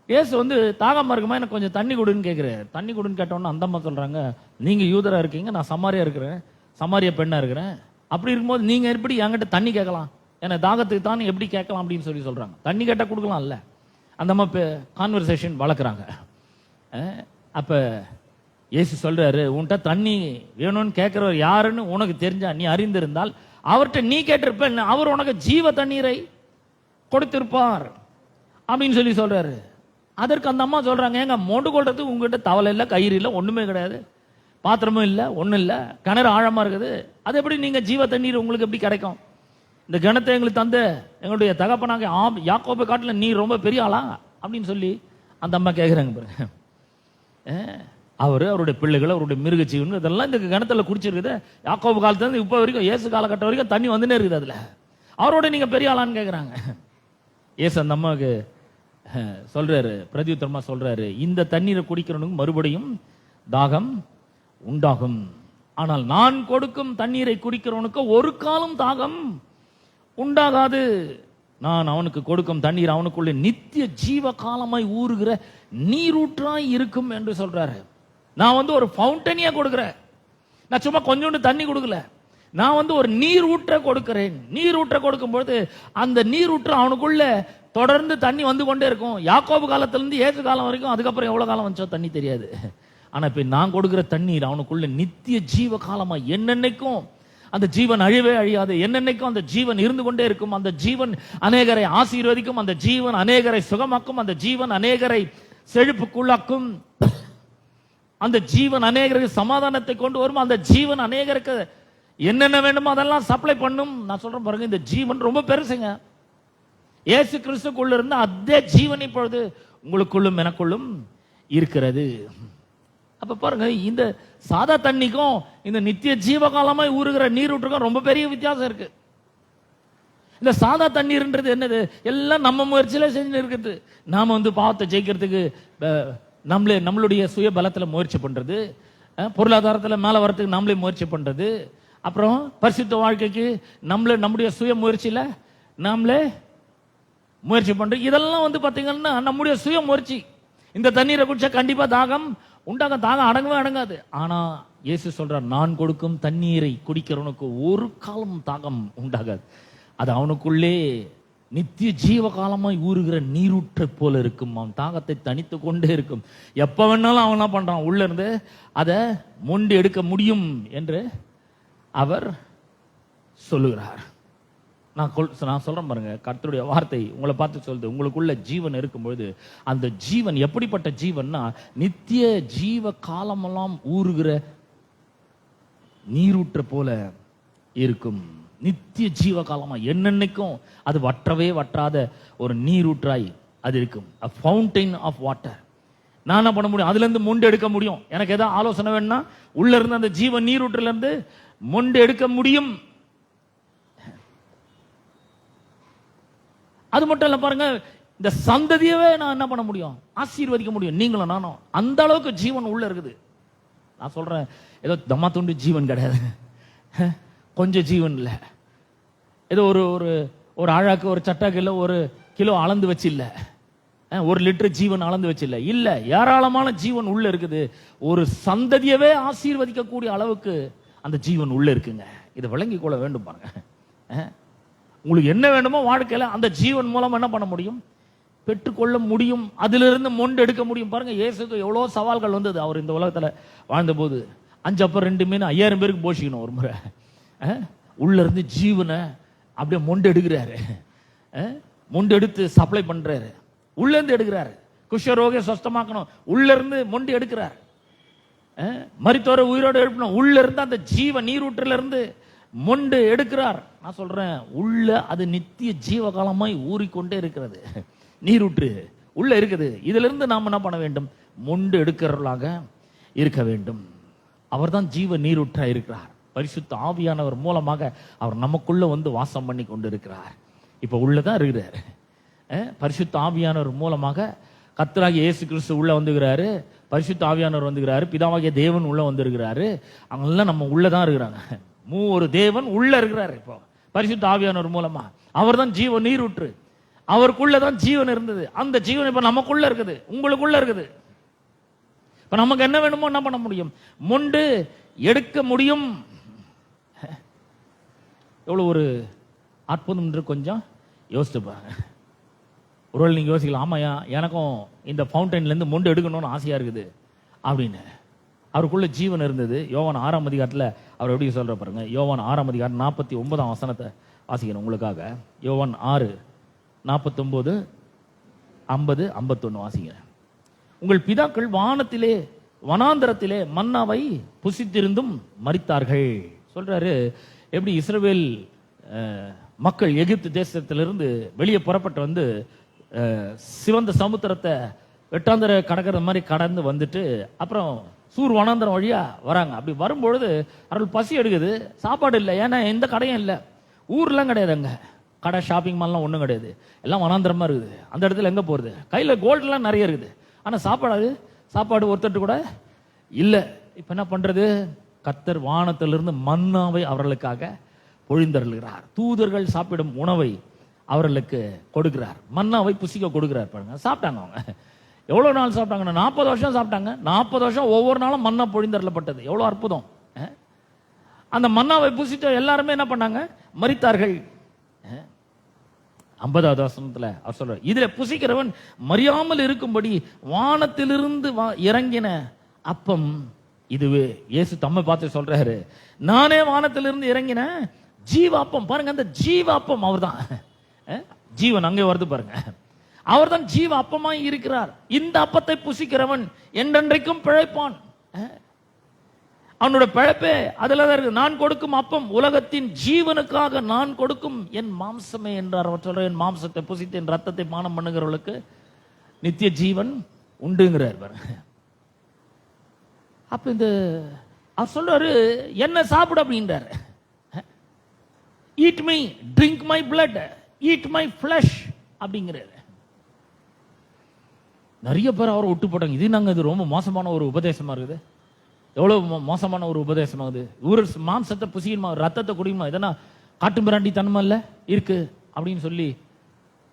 இயேசு தாகமா இருக்குமா, எனக்கு கொஞ்சம் தண்ணி கொடுன்னு கேட்கிறாரு. தண்ணி கொடுன்னு கேட்டோன்னா அந்த அம்மா சொல்றாங்க, நீங்க யூதரா இருக்கீங்க, நான் சமாரியா இருக்கிறேன், சமாரிய பெண்ணா இருக்கிறேன். அப்படி இருக்கும்போது நீங்க எப்படி என்கிட்ட தண்ணி கேட்கலாம், ஏன்னா தாகத்துக்கு தான் எப்படி கேட்கலாம் அப்படின்னு சொல்றாங்க. தண்ணி கேட்டா கொடுக்கலாம் இல்ல. அந்த அம்மா கான்வர்சேஷன் வளர்க்குறாங்க. அப்ப இயேசு சொல்றாரு, உன்கிட்ட தண்ணி வேணும்னு கேட்கிறவர் யாருன்னு உனக்கு தெரிஞ்சா நீ அறிந்திருந்தால் அவர்கிட்ட நீ கேட்டிருப்ப, அவர் உனக்கு ஜீவ தண்ணீரை கொடுத்திருப்பார் அப்படின்னு சொல்றாரு. அதற்கு அந்த அம்மா சொல்றாங்க, ஏங்க மொண்டு கொள்றதுக்கு உங்ககிட்ட தவளை இல்லை, கயிறு இல்லை, ஒண்ணுமே கிடையாது, பாத்திரமும் இல்லை, ஒன்றும் இல்லை, கிணறு ஆழமா இருக்குது, அது எப்படி நீங்க ஜீவ தண்ணீர் உங்களுக்கு எப்படி கிடைக்கும்? இந்த கிணத்தை எங்களுக்கு தந்து எங்களுடைய தகப்பனாக யாக்கோபை காட்டுல நீ ரொம்ப பெரிய ஆளா அப்படின்னு சொல்லி அந்த அம்மா கேட்குறாங்க பாருங்க. அவருடைய பிள்ளைகள், அவருடைய மிருக ஜீவன் இதெல்லாம் இந்த கிணத்துல குடிச்சிருக்குது. யாக்கோபு காலத்துல இப்போ வரைக்கும், இயேசு காலகட்டம் வரைக்கும் தண்ணி வந்துனே இருக்குது அதுல, அவரோட நீங்க பெரிய ஆளான்னு கேட்குறாங்க. இயேசு அந்த அம்மாவுக்கு சொல்றாரு, பிரதியுத்தரமா சொல்றாரு, இந்த தண்ணீரை குடிக்கிறவனுக்கு மறுபடியும் தாகம் உண்டாகும், ஆனால் நான் கொடுக்கும் தண்ணீரை குடிக்கிறவனுக்கு ஒரு காலம் தாகம் உண்டாகாது. நான் அவனுக்கு கொடுக்கும் தண்ணீர் அவனுக்குள்ள நித்திய ஜீவ காலமாய் ஊறுகிற நீரூற்றாய் இருக்கும் என்று சொல்றாரு. நான் ஒரு ஃபவுண்டனியா கொடுக்கிறேன், நான் சும்மா கொஞ்சோண்டு தண்ணி கொடுக்கல, நான் ஒரு நீர் ஊற்ற கொடுக்கிறேன். நீர் ஊற்ற கொடுக்கும்போது அந்த நீர் ஊற்ற அவனுக்குள்ள தொடர்ந்து தண்ணி வந்து கொண்டே இருக்கும். யாக்கோபு காலத்துல இருந்து இயேசு காலம் வரைக்கும், அதுக்கப்புறம் எவ்வளவு காலம் வந்துச்சோ தண்ணி தெரியாது. ஆனா இப்ப நான் கொடுக்கிற தண்ணீர் அவனுக்குள்ள நித்திய ஜீவ காலமா என்னென்னைக்கும் அந்த ஜீவன் அழிவே அழியாது, என்னென்னைக்கும் அந்த ஜீவன் இருந்து கொண்டே இருக்கும். அந்த ஜீவன் அநேகரை ஆசீர்வதிக்கும், அந்த ஜீவன் அநேகரை சுகமாக்கும், அந்த ஜீவன் அநேகரை செழிப்புக்குள்ளாக்கும், அந்த ஜீவன் அநேகருக்கு சமாதானத்தை கொண்டு வரும், அந்த ஜீவன் அநேகருக்கு என்னென்ன வேண்டுமோ அதெல்லாம் சப்ளை பண்ணும். நான் சொல்றேன் பாருங்க, இந்த ஜீவன் ரொம்ப பெருசுங்க. இயேசு கிறிஸ்துக்குள்ள இருந்த அதே ஜீவன் இப்பொழுது உங்களுக்குள்ளும் எனக்குள்ளும் இருக்கிறது. அப்ப பாருங்க, இந்த சாதா தண்ணிக்கும் இந்த நித்திய ஜீவகாலமாய் ஊறுகிற நீரூற்றுக்கும் ரொம்ப பெரிய வித்தியாசம் இருக்கு. இந்த சாதா தண்ணீர்ன்றது என்னது? எல்லாம் நம்ம முயற்சியில செஞ்சு இருக்குது. நாம பாவத்தை ஜெயிக்கிறதுக்கு நம்மளுடைய சுய பலத்துல முயற்சி பண்றது, பொருளாதாரத்துல மேல வரத்துக்கு நம்மளே முயற்சி பண்றது, அப்புறம் பரிசுத்த வாழ்க்கைக்கு நம்முடைய சுய முயற்சியில நாமளே முயற்சி பண்றது. இதெல்லாம் பாத்தீங்கன்னா நம்முடைய சுய முயற்சி. இந்த தண்ணீரை குடிச்சா கண்டிப்பா தாகம் உண்டாக, தாகம் அடங்கவே அடங்காது. ஆனா இயேசு சொல்றார், நான் கொடுக்கும் தண்ணீரை குடிக்கிறவனுக்கு ஒரு காலம் தாகம் உண்டாகாது, அது அவனுக்குள்ளே நித்திய ஜீவ காலமாய் ஊறுகிற நீரூற்றை போல இருக்கும். அவன் தாகத்தை தனித்து கொண்டே இருக்கும். எப்ப வேணாலும் அவன் என்ன பண்றான், உள்ள இருந்து அதை மொண்டு எடுக்க முடியும் என்று அவர் சொல்லுகிறார். நான் சொல்றேன் பாருங்க, கர்த்தருடைய வார்த்தை உங்களை பார்த்து சொல்லுது, உங்களுக்குள்ள ஜீவன் இருக்கும்பொழுது அந்த ஜீவன் எப்படிப்பட்ட ஜீவன்னா, நித்திய ஜீவ காலமெல்லாம் ஊறுகிற நீரூற்று போல இருக்கும். நித்திய ஜீவ காலமா என்னென்னைக்கும் அது வற்றவே வற்றாத ஒரு நீரூற்றாய் அது இருக்கும். a fountain of water. நான் என்ன பண்ண முடியும், அதுல இருந்து மொண்டு எடுக்க முடியும். எனக்கு ஏதாவது ஆலோசனை வேணும்னா உள்ள இருந்து அந்த ஜீவ நீரூற்றுல இருந்து மொண்டு எடுக்க முடியும். அது மட்டும் இல்ல பாருங்க, இந்த சந்ததியவே நான் என்ன பண்ண முடியும், ஆசீர்வதிக்க முடியும். நீங்களும் நானும் அந்த அளவுக்கு ஜீவன் உள்ள இருக்குது. நான் சொல்றேன், ஏதோ தம்மா துண்டு ஜீவன் கிடையாது, கொஞ்சம் ஜீவன் இல்ல, ஏதோ ஒரு ஒரு ஆழாக்கு ஒரு சட்டாக்கு இல்ல, ஒரு கிலோ அளந்து வச்சு இல்ல, ஒரு லிட்டர் ஜீவன் அளந்து வச்சு இல்ல, இல்ல ஏராளமான ஜீவன் உள்ள இருக்குது. ஒரு சந்ததியவே ஆசீர்வதிக்கக்கூடிய அளவுக்கு அந்த ஜீவன் உள்ள இருக்குங்க. இதை விளங்கி கொள்ள வேண்டும் பாருங்க. உங்களுக்கு என்ன வேண்டுமோ வாழ்க்கையில அந்த ஜீவன் மூலம் என்ன பண்ண முடியும், பெற்றுக்கொள்ள முடியும். அதிலிருந்து மொண்டு எடுக்க முடியும். பாருங்க, இயேசுக்கு எவ்வளவு சவால்கள் வந்தது. அவர் இந்த உலகத்துல வாழ்ந்த போது 5 அப்பம் 2 மீன் 5000 பேருக்கு போஷிக்கணும் ஒரு முறை. உள்ள இருந்து ஜீவனை அப்படியே மொண்டு எடுக்கிறாரு, மொண்டு எடுத்து சப்ளை பண்றாரு, உள்ள இருந்து எடுக்கிறாரு. குஷ்டரோகியை சுத்தமாக்கணும், உள்ள இருந்து மொண்டு எடுக்கிறார். மரித்தோரை உயிரோடு எழுப்பணும், உள்ள இருந்து அந்த ஜீவ நீரூற்றுல இருந்து மொண்டு எடுக்கிறார். நான் சொல்றேன், உள்ள அது நித்திய ஜீவகாலமாய் ஊறிக்கொண்டே இருக்கிறது. நீரூற்று உள்ள இருக்குது. இதுல இருந்து நாம் என்ன பண்ண வேண்டும், மொண்டு எடுக்கிறவர்களாக இருக்க வேண்டும். அவர் தான் ஜீவ நீரூற்றா இருக்கிறார். பரிசுத்த ஆவியானவர் மூலமாக அவர் நமக்குள்ள வாசம் பண்ணி கொண்டு இருக்கிறார். இப்ப உள்ளதான் இருக்கிறார். பரிசுத்த ஆவியானவர் மூலமாக கர்த்தராகிய இயேசு கிறிஸ்து உள்ள வந்துகிறாரு, பரிசுத்த ஆவியானவர் வந்துகிறாரு, பிதாவாகிய தேவன் உள்ள வந்திருக்கிறாரு. அவங்கெல்லாம் நம்ம உள்ளதான் இருக்கிறாங்க. ஒரு தேவன் உள்ள இருக்கிறாரு. இப்போ பரிசுத்த ஆவியானவர் மூலமா அவர் தான் ஜீவ நீரூற்று. அவருக்குள்ளதான் ஜீவன் இருந்தது. அந்த ஜீவன் இப்ப நமக்குள்ள இருக்குது, உங்களுக்குள்ள இருக்குது. இப்ப நமக்கு என்ன வேணுமோ என்ன பண்ண முடியும், மொண்டு எடுக்க முடியும். எவ்வளவு ஒரு அற்புதம் என்று கொஞ்சம் யோசித்து பாருங்க. ஒருவேளை நீங்க யோசிக்கலாம், ஆமாயா எனக்கும் இந்த ஃபவுண்டைன்ல இருந்து மொண்டு எடுக்கணும்னு ஆசையா இருக்குது அப்படின்னு. அவருக்குள்ள ஜீவன் இருந்தது. யோவான் 6ஆம் அதிகாரத்தில் அவர் எப்படி சொல்ற பாருங்க. யோவான் 6ஆம் அதிகாரம் 49ஆம் வசனத்தை வாசிக்கிறேன் உங்களுக்காக. யோவான் 6:49, 50, 51 வாசிக்கிறேன். உங்கள் பிதாக்கள் வானத்திலே வனாந்தரத்திலே மன்னாவை புசித்திருந்தும் மரித்தார்கள் சொல்றாரு. எப்படி இஸ்ரவேல் மக்கள் எகிப்து தேசத்திலிருந்து வெளியே புறப்பட்டு சிவந்த சமுத்திரத்தை வெட்டாந்தர கடற்கரை மாதிரி கடந்து வந்துட்டு அப்புறம் சூர் வனாந்தரம் வழியா வராங்க. அப்படி வரும்பொழுது அவர்கள் பசி எடுக்குது, சாப்பாடு இல்லை. ஏன்னா எந்த கடையும் இல்லை, ஊர்லாம் கிடையாது, அங்க கடை ஷாப்பிங் மால்லாம் ஒன்றும் கிடையாது, எல்லாம் வனாந்தரமா இருக்குது. அந்த இடத்துல எங்க போறது, கையில கோல்டுலாம் நிறைய இருக்குது, ஆனா சாப்பாடு ஒருத்தட்டு கூட இல்லை. இப்ப என்ன பண்றது, கர்த்தர் வானத்திலிருந்து மன்னாவை அவர்களுக்காக பொழிந்தருளுகிறார். தூதர்கள் சாப்பிடும் உணவை அவர்களுக்கு கொடுக்கிறார், மன்னாவை புசிக்க கொடுக்கிறார். பாருங்க, சாப்பிட்டாங்க. அவங்க எவ்வளவு நாள் சாப்பிட்டாங்க, 40 வருஷம் சாப்பிட்டாங்க. 40 வருஷம் ஒவ்வொரு நாளும் மன்னா பொழிந்தருளப்பட்டது. எவ்வளவு அற்புதம். அந்த மன்னாவை புசித்த எல்லாருமே என்ன பண்ணாங்க, மரித்தார்கள். 50வது வசனத்துல அவர் சொல்றார், இதுல புசிக்கிறவன் மறியாமல் இருக்கும்படி வானத்திலிருந்து இறங்கின அப்பம் இதுவே இயேசு தம்மை பார்த்து சொல்றாரு, நானே வானத்திலிருந்து இறங்கின ஜீவாப்பம். பாருங்க, அந்த ஜீவாப்பம் அவர்தான். ஜீவன் அங்கே வருது பாருங்க. அவர்தான் ஜீவ அப்பமாய் இருக்கிறார். இந்த அப்பத்தை புசிக்கிறவன் என்றென்றைக்கும் பிழைப்பான். அவனோட பிழைப்பே அதுல தான் இருக்கு. நான் கொடுக்கும் அப்பம் உலகத்தின் ஜீவனுக்காக நான் கொடுக்கும் என் மாம்சமே என்றார். அவர் சொல்ற, என் மாம்சத்தை புசித்து என் ரத்தத்தை பானம் பண்ணுகிறவர்களுக்கு நித்திய ஜீவன் உண்டுங்கிறார் பாருங்க. அப்ப இந்த அவர் சொல்றாரு, என்ன சாப்பிட அப்படின்றாரு. Eat me, drink my blood, eat my flush அப்படிங்கிறாரு. நிறைய பேர் அவரை விட்டு போட்டாங்க. இது ரொம்ப மோசமான ஒரு உபதேசமா இருக்குது. எவ்வளவு மோசமான ஒரு உபதேசமாகுது. ஒரு மாம்சத்தை புசிக்கணுமா, ரத்தத்தை குடிக்குமா, இதெல்லாம் காட்டு மிராண்டி தன்மை இல்ல இருக்கு அப்படின்னு சொல்லி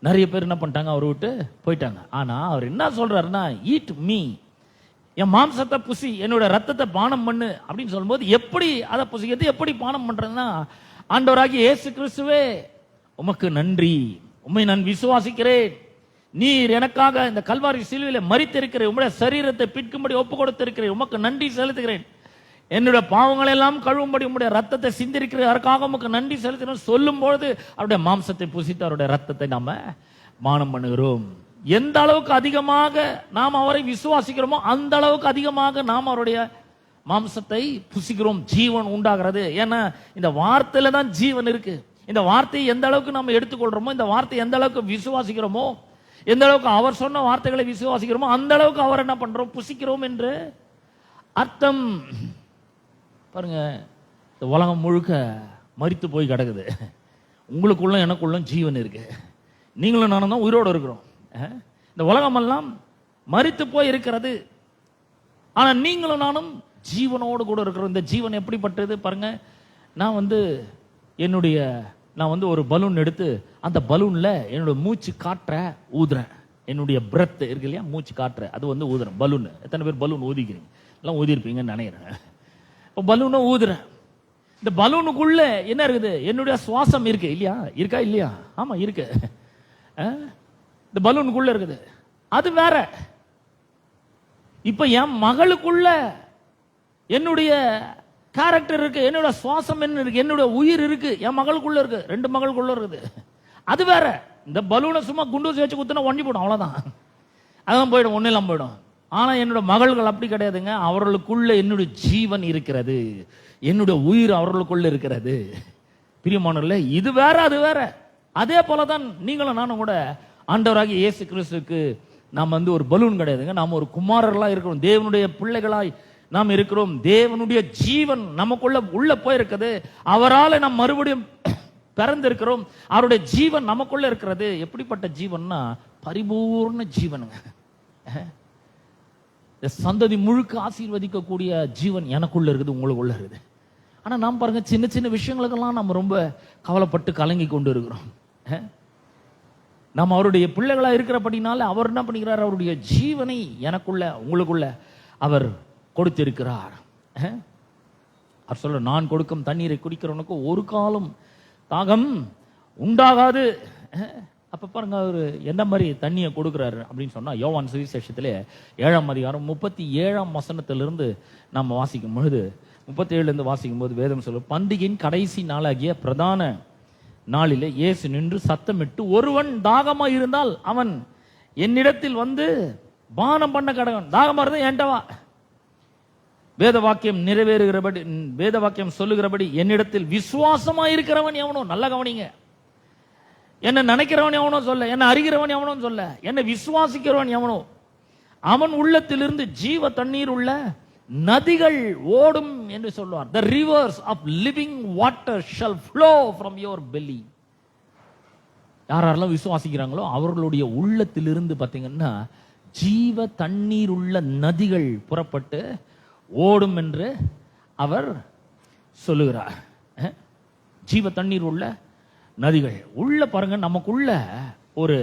நிறைய பேர் என்ன பண்ணிட்டாங்க, அவரை விட்டு போயிட்டாங்க. ஆனா அவர் என்ன சொல்றாருன்னா, ஈட் மீ, என் மாம்சத்தை புசி, என்னோட ரத்தத்தை பானம் பண்ணு அப்படின்னு சொல்லும்போது, எப்படி அதை புசிக்கிறது, எப்படி பானம் பண்றதுன்னா, ஆண்டவராகிய இயேசு கிறிஸ்துவே உமக்கு நன்றி, உம்மை நான் விசுவாசிக்கிறேன், நீர் எனக்காக இந்த கல்வாரி சிலுவையில மரித்திருக்கிறேன், உம்முடைய சரீரத்தை பிற்கும்படி ஒப்பு கொடுத்திருக்கிறேன், உமக்கு நன்றி செலுத்துகிறேன், என்னுடைய பாவங்களை எல்லாம் கழுவும்படி உம்முடைய ரத்தத்தை சிந்திருக்கிறேன், அதற்காக உமக்கு நன்றி செலுத்துகிறேன் சொல்லும் பொழுது அவருடைய மாம்சத்தை புசித்து அவருடைய ரத்தத்தை நாம பானம் பண்ணுகிறோம். எந்த அளவுக்கு அதிகமாக நாம் அவரை விசுவாசிக்கிறோமோ அந்த அளவுக்கு அதிகமாக நாம் அவருடைய மாம்சத்தை புசிக்கிறோம். ஜீவன் உண்டாகிறது. ஏன்னா இந்த வார்த்தையில தான் ஜீவன் இருக்கு. இந்த வார்த்தையை எந்த அளவுக்கு நம்ம எடுத்துக்கொள்றோமோ, இந்த வார்த்தையை எந்த அளவுக்கு விசுவாசிக்கிறோமோ, எந்த அளவுக்கு அவர் சொன்ன வார்த்தைகளை விசுவாசிக்கிறோமோ அந்த அளவுக்கு அவர் என்ன பண்றோம், புசிக்கிறோம் என்று அர்த்தம். பாருங்க, இந்த உலகம் முழுக்க மரித்து போய் கிடக்குது. உங்களுக்குள்ள எனக்குள்ள ஜீவன் இருக்கு. நீங்களும் நானும் தான் உயிரோடு இருக்கிறோம். இந்த உலகம் எல்லாம் மரித்து போய் இருக்கிறது. ஆனா நீங்களும் நானும் ஜீவனோடு கூட இருக்கிறோம். இந்த ஜீவன் எப்படிப்பட்டது பாருங்க. நான் வந்து ஒரு பலூன் எடுத்து அந்த பலூன்ல என்னோட மூச்சு காற்ற ஊதுறேன். என்னுடைய பிரெத் இருக்கு இல்லையா, மூச்சு காற்ற அது வந்து ஊதுறேன். பலூன் எத்தனை பேர் பலூன் ஊதிக்கிறீங்க? எல்லாம் ஊதிருப்பீங்கன்னு நினைக்கிறேன். இப்போ பலூனை ஊதுறேன். இந்த பலூனுக்குள்ள என்ன இருக்குது? என்னுடைய சுவாசம் இருக்கு இல்லையா? இருக்கா இல்லையா? ஆமா இருக்கு. இந்த பலூனுக்குள்ள இருக்குது. அது வேற. இப்ப என் மகளுக்குள்ள என்னுடைய கேரக்டர் இருக்கு, என்னோட சுவாசம் என்ன இருக்கு, என்னோட உயிர் இருக்கு, என் மகளுக்குள்ள இருக்கு, 2 மகளுக்குள்ள இருக்குது. அது வேற. இந்த பலூனை சும்மா குண்டூசி வச்சு குத்துனா ஒண்டி போடும், அவ்வளவுதான். அதான் போயிடும், ஒன்னும் இல்லாம போயிடும். ஆனா என்னோட மகள்கள் அப்படி கிடையாதுங்க. அவர்களுக்குள்ள என்னுடைய ஜீவன் இருக்கிறது, என்னுடைய உயிர் அவர்களுக்குள்ள இருக்கிறது. பிரியமானவர்களே, இது வேற அது வேற. அதே போலதான் நீங்களும் நானும் கூட ஆண்டவராகிய இயேசு கிறிஸ்துவுக்கு நாம் வந்து ஒரு பலூன் கிடையாதுங்க. நாம் ஒரு குமாரர்களா இருக்கிறோம், தேவனுடைய பிள்ளைகளாய் நாம் இருக்கிறோம். தேவனுடைய ஜீவன் நமக்குள்ள உள்ள போயிருக்குது. அவரால் நாம் மறுபடியும் பிறந்திருக்கிறோம். அவருடைய ஜீவன் நமக்குள்ள இருக்கிறது. எப்படிப்பட்ட ஜீவன்னா பரிபூர்ண ஜீவனுங்க. சந்ததி முழுக்க ஆசீர்வதிக்கக்கூடிய ஜீவன் எனக்குள்ள இருக்குது, உங்களுக்குள்ள இருக்குது. ஆனா நாம் பாருங்க, சின்ன சின்ன விஷயங்களுக்கெல்லாம் நம்ம ரொம்ப கவலைப்பட்டு கலங்கி கொண்டு இருக்கிறோம். நாம் அவருடைய பிள்ளைகளா இருக்கிறபடினால அவர் என்ன பண்ணிக்கிறார்? அவருடைய ஜீவனை எனக்குள்ள உங்களுக்குள்ள அவர் கொடுத்திருக்கிறார். அவர் சொல்ற, நான் கொடுக்கும் தண்ணீரை குடிக்கிறவனுக்கு ஒரு காலம் தாகம் உண்டாகாது. அப்ப பாருங்க, அவர் என்ன மாதிரி தண்ணியை கொடுக்கிறாரு அப்படின்னு சொன்னா, யோவான் சுவிசேஷத்திலே 7ஆம் அதிகாரம் 37ஆம் வசனத்திலிருந்து நம்ம வாசிக்கும் பொழுது, 37 இருந்து வாசிக்கும் போது வேதம் சொல்லும், பண்டிகையின் கடைசி நாளாகிய பிரதான நாளிலே இயேசு நின்று சத்தமிட்டு, ஒருவன் தாகமா இருந்தால் அவன் என்னிடத்தில் வந்து பானம் பண்ண கடவன். தாகமா இருந்தா என்கிட்ட வா. வேத வாக்கியம் நிறைவேறுகிறபடி, வேத வாக்கியம் சொல்லுகிறபடி, என்னிடத்தில் விசுவாசமா இருக்கிறவன் எவனோ, நல்ல கவனிங்க, என்ன நினைக்கிறவன் எவனோ சொல்ல, என்ன அறிகிறவன் எவனோ சொல்ல, என்ன விசுவாசிக்கிறவன் எவனோ, அவன் உள்ளத்திலிருந்து ஜீவ தண்ணீர் உள்ள நதிகள் ஓடும் என்று சொல்வார். The rivers of living water shall flow from your belly. யாரெல்லாம் விசுவாசிக்கிறாங்களோ அவர்களுடைய உள்ளத்திலிருந்து பார்த்தீங்கன்னா ஜீவ தண்ணீர் உள்ள நதிகள் புறப்பட்டு ஓடும் என்று அவர் சொல்லுகிறார். ஜீவ தண்ணீர் உள்ள நதிகள் உள்ள பாருங்க. நமக்குள்ள ஒரு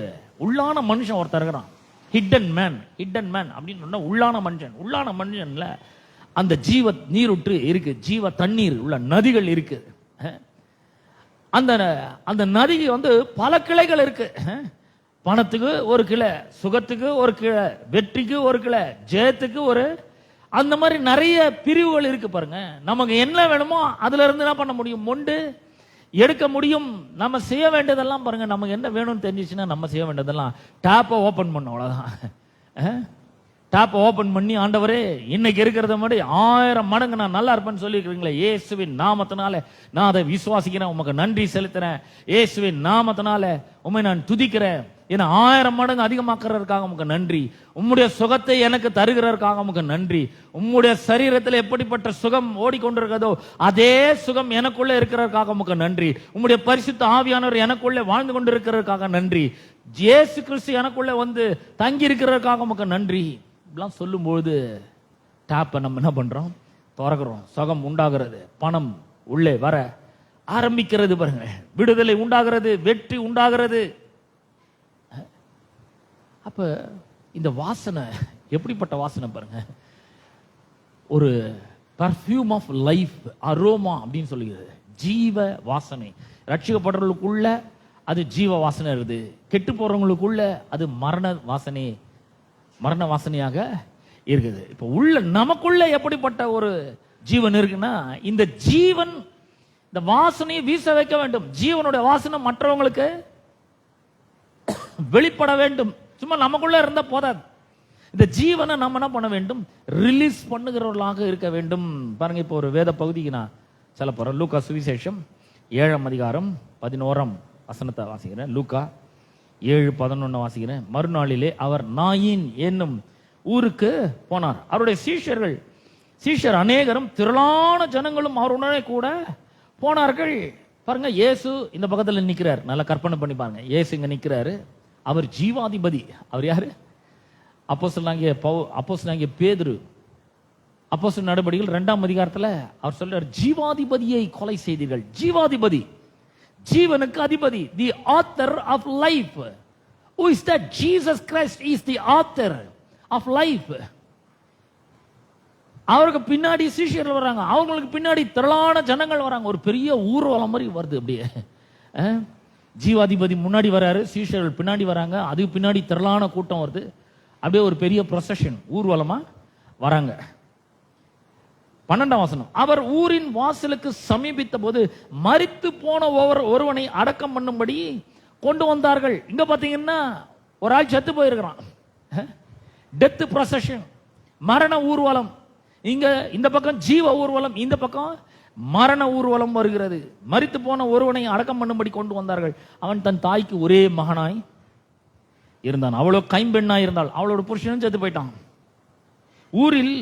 உள்ளான மனுஷன் ஒருத்தர் இருக்கிறான். ஹிடன் மேன் அப்படின்னு சொன்னா உள்ளான மனுஷன்ல அந்த ஜீவ நீருற்று இருக்கு, ஜீவ தண்ணீர் உள்ள நதிகள் இருக்கு. அந்த நதிக்கு வந்து பல கிளைகள் இருக்கு. பணத்துக்கு ஒரு கிளை, சுகத்துக்கு ஒரு கிளை, வெற்றிக்கு ஒரு கிளை, ஜெயத்துக்கு ஒரு அந்த மாதிரி நிறைய பிரிவுகள் இருக்கு பாருங்க. நமக்கு என்ன வேணுமோ அதுல இருந்து என்ன பண்ண முடியும், மொண்டு எடுக்க முடியும். நம்ம செய்ய வேண்டியதெல்லாம் பாருங்க, நமக்கு என்ன வேணும்னு தெரிஞ்சிச்சுன்னா நம்ம செய்ய வேண்டியதெல்லாம் டேப்பை ஓபன் பண்ண, அவ்வளவுதான். டேப்பை ஓபன் பண்ணி, ஆண்டவரே இன்னைக்கு இருக்கிறத மாதிரி 1000 மடங்கு நான் நல்லா இருப்பேன்னு சொல்லியிருக்கிறீங்களே, இயேசுவின் நாமத்தினால நான் அதை விசுவாசிக்கிறேன், உமக்கு நன்றி செலுத்துறேன், இயேசுவின் நாமத்தினால உம்மை நான் துதிக்கிறேன், ஏன்னா 1000 மடங்கு அதிகமாக்குறதுக்காக உமக்கு நன்றி, உம்முடைய சுகத்தை எனக்கு தருகிறதற்காக உமக்கு நன்றி, உம்முடைய சரீரத்தில் எப்படிப்பட்ட சுகம் ஓடிக்கொண்டிருக்கிறதோ அதே சுகம் எனக்குள்ள இருக்கிறதற்காக உமக்கு நன்றி, உம்முடைய பரிசுத்த ஆவியானவர் எனக்குள்ளே வாழ்ந்து கொண்டிருக்கிறதற்காக நன்றி, இயேசு கிறிஸ்து எனக்குள்ள வந்து தங்கி இருக்கிறதற்காக உமக்கு நன்றி. இப்படிலாம் சொல்லும்போது டேப்பை நம்ம என்ன பண்றோம், திறக்கிறோம். சுகம் உண்டாகிறது, பணம் உள்ளே வர ஆரம்பிக்கிறது பாருங்க, விடுதலை உண்டாகிறது, வெற்றி உண்டாகிறது. அப்ப இந்த வாசனை எப்படிப்பட்ட வாசனை பாருங்க, ஒரு பர்ஃபியூம் ஆஃப் லைஃப், அரோமா அப்படின்னு சொல்லுகிறது, ஜீவ வாசனை. ரட்சிக்கப்படுறவங்களுக்குள்ள அது ஜீவ வாசனை இருக்குது, கெட்டு போறவங்களுக்குள்ள அது மரண வாசனையாக இருக்குது. இப்ப உள்ள நமக்குள்ள எப்படிப்பட்ட ஒரு ஜீவன் இருக்குன்னா, இந்த ஜீவன் இந்த வாசனையை வீச வைக்க வேண்டும். ஜீவனுடைய வாசனை மற்றவங்களுக்கு வெளிப்பட வேண்டும். சும்மா நமக்குள்ள இருந்தா போதாது, இந்த ஜீவனை நம்ம என்ன பண்ண வேண்டும், ரிலீஸ் பண்ணுகிறவர்களாக இருக்க வேண்டும். பாருங்க, இப்போ ஒரு வேத பகுதிக்கு நான் சொல்ல போறேன். லூக்கா சுவிசேஷம் 7ஆம் அதிகாரம் 11ஆம் வசனத்தை வாசிக்கிறேன். லூக்கா 7:11 வாசிக்கிறேன். மறுநாளிலே அவர் நாயின் என்னும் ஊருக்கு போனார். அவருடைய சீஷர் அநேகரும் திரளான ஜனங்களும் அவருடனே கூட போனார்கள். பாருங்க, இயேசு இந்த பக்கத்தில் நிற்கிறார். நல்லா கற்பனை பண்ணி பாருங்க, இயேசு இங்க நிற்கிறாரு. அவர் ஜீவாதிபதி. அவர் யாரு? அப்போஸ்தலனாகிய பேதுரு அப்போஸ்தலர் நடபடிகள் 2ஆம் அதிகாரத்தில் அவர் சொல்றார், ஜீவாதிபதியை கொலை செய்தீர்கள். ஜீவாதிபதி, ஜீவனுக்கு அதிபதி, the author of life. Who is that? Jesus Christ is the author of life. அவருக்கு பின்னாடி சீஷர்கள் வராங்க, அவங்களுக்கு பின்னாடி திரளான ஜனங்கள் வராங்க. ஒரு பெரிய ஊர்வலம் மாதிரி வருது. அப்படியே ஜீவாதிபதி முன்னாடி வராரு, சீஷர்கள் பின்னாடி வராங்க, அதுக்கு பின்னாடி திரளான கூட்டம் வருது. அப்படியே ஒரு பெரிய ப்ரொசஷன், ஊர்வலமா வராங்க. 12ஆம் வசனம், அவர் ஊரின் வாசலுக்கு சமீபித்த போது மரித்து போன ஒருவனை அடக்கம் பண்ணும்படி கொண்டு வந்தார்கள். இங்க பாத்தீங்கன்னா ஒரு ஆள் செத்து போயிருக்கிறான். டெத் ப்ரொசஷன், மரண ஊர்வலம். இங்க இந்த பக்கம் ஜீவ ஊர்வலம், இந்த பக்கம் மரண ஊர்வலம் வருகிறது. மரித்து போன ஒருவனை அடக்கம் பண்ணும்படி கொண்டு வந்தார்கள். அவன் தன் தாய்க்கு ஒரே மகனாய் இருந்தான். அவ்வளோ கைம்பெண்ணாய் இருந்தாள். அவளோட புருஷனும் செத்து போயிட்டான். ஊரில்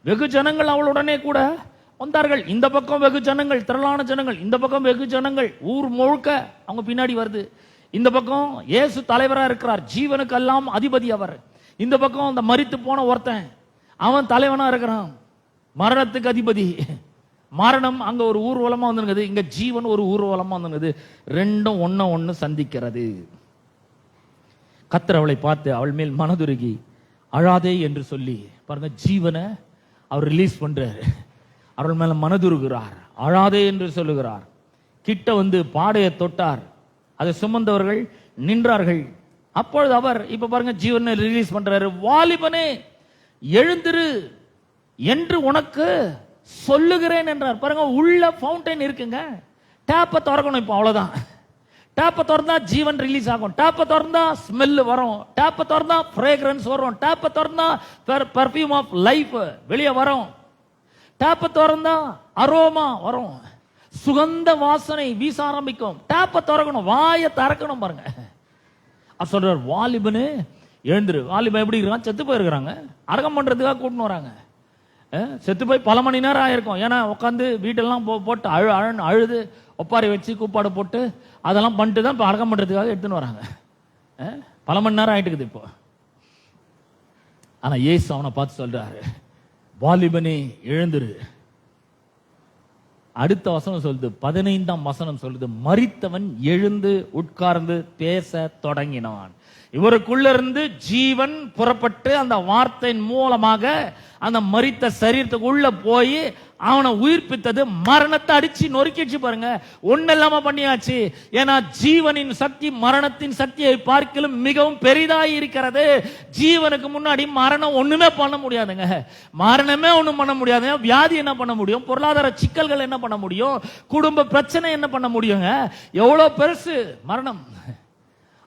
வெகு ஜனங்கள் அவளுடனே கூட வந்தார்கள். இந்த பக்கம் வெகு ஜனங்கள், திரளான ஜனங்கள், இந்த பக்கம் வெகு ஜனங்கள், ஊர் முழுக்க அவங்க பின்னாடி வருது. இந்த பக்கம் இயேசு தலைவரா இருக்கிறார், ஜீவனுக்கு எல்லாம் அதிபதி அவர். இந்த பக்கம் அந்த மரித்து போன ஒருத்தன், அவன் தலைவனா இருக்கிறான், மரணத்துக்கு அதிபதி. மரணம் அங்க ஒரு ஊர்வலமா வந்துருக்குது, இங்க ஜீவன் ஒரு ஊர்வலமா வந்துருக்குது. ரெண்டும் ஒண்ணு சந்திக்கிறது. கர்த்தர் அவளை பார்த்து அவள் மேல் மனதுருகி அழாதே என்று சொல்லி பாருங்க, ஜீவனை அவர் ரிலீஸ் பண்றாரு. அவள் மேல மனதுருகிறார், அழாதே என்று சொல்லுகிறார். கிட்ட வந்து பாடையை தொட்டார், அதை சுமந்தவர்கள் நின்றார்கள். அப்பொழுது அவர் இப்ப பாருங்க ஜீவனை ரிலீஸ் பண்றாரு. வாலிபனே எழுந்திரு என்று உனக்கு சொல்லுகிறேன் என்றார். பாருங்க, உள்ள ஃபவுண்டைன் இருக்குங்க, டேப்பை திறக்கணும். இப்போ அவ்வளவுதான். டேப்பை திறந்தா ஜீவன் ரிலீஸ் ஆகும், டேப்பை திறந்தா ஸ்மெல் வரும், டேப்பை திறந்தா ஃப்ரேக்ரன்ஸ் வரும், டேப்பை திறந்தா பர்ஃபியூம் ஆஃப் லைஃப் வெளியே வரும், டேப்பை திறந்தா அரோமா வரும், சுகந்த வாசனை வீச ஆரம்பிக்கும். டேப்பை திறக்கணும், வாயை திறக்கணும். பாருங்க, அவர் சொல்றார், வாலிபனு எழுந்துரு. வாலிபன் எப்படி இருக்கான்? செத்து போயிருக்கிறாங்க, அடக்கம் பண்றதுக்காக கூட்டின்னு வராங்க. செத்து போய் பல மணி நேரம் ஆயிருக்கும். ஏன்னா உட்காந்து வீட்டெல்லாம் போட்டு அழுது ஒப்பாரி வச்சு கூப்பாடு போட்டு அதெல்லாம் பண்ணிட்டு தான் இப்போ அடக்கம் பண்றதுக்காக எடுத்துன்னு வராங்க. பல மணி நேரம் ஆயிட்டு இருக்குது இப்போ. ஆனா இயேசு அவனை பார்த்து சொல்றாரு, வாலிபனே எழுந்துரு. அடுத்த வசனம் சொல்லுது, 15ஆம் வசனம் சொல்லுது, மரித்தவன் எழுந்து உட்கார்ந்து பேச தொடங்கினான். இவருக்குள்ள இருந்து ஜீவன் புறப்பட்டு அந்த வார்த்தையின் மூலமாக அந்த மரித்த சரீரத்துக்கு உள்ள போய் அவனை உயிர்ப்பித்தது, மரணத்தை அடிச்சு நொறுக்கிடுச்சு பாருங்க. ஒண்ணு இல்லாம பண்ணியாச்சு. ஏன்னா ஜீவனின் சக்தி மரணத்தின் சக்தியை பார்க்கலும் மிகவும் பெரிதாய் இருக்கிறது. ஜீவனுக்கு முன்னாடி மரணம் ஒண்ணுமே பண்ண முடியாதுங்க. மரணமே ஒண்ணும் பண்ண முடியாதுங்க. வியாதி என்ன பண்ண முடியும்? பொருளாதார சிக்கல்கள் என்ன பண்ண முடியும்? குடும்ப பிரச்சனை என்ன பண்ண முடியுங்க? எவ்வளவு பெருசு மரணம்.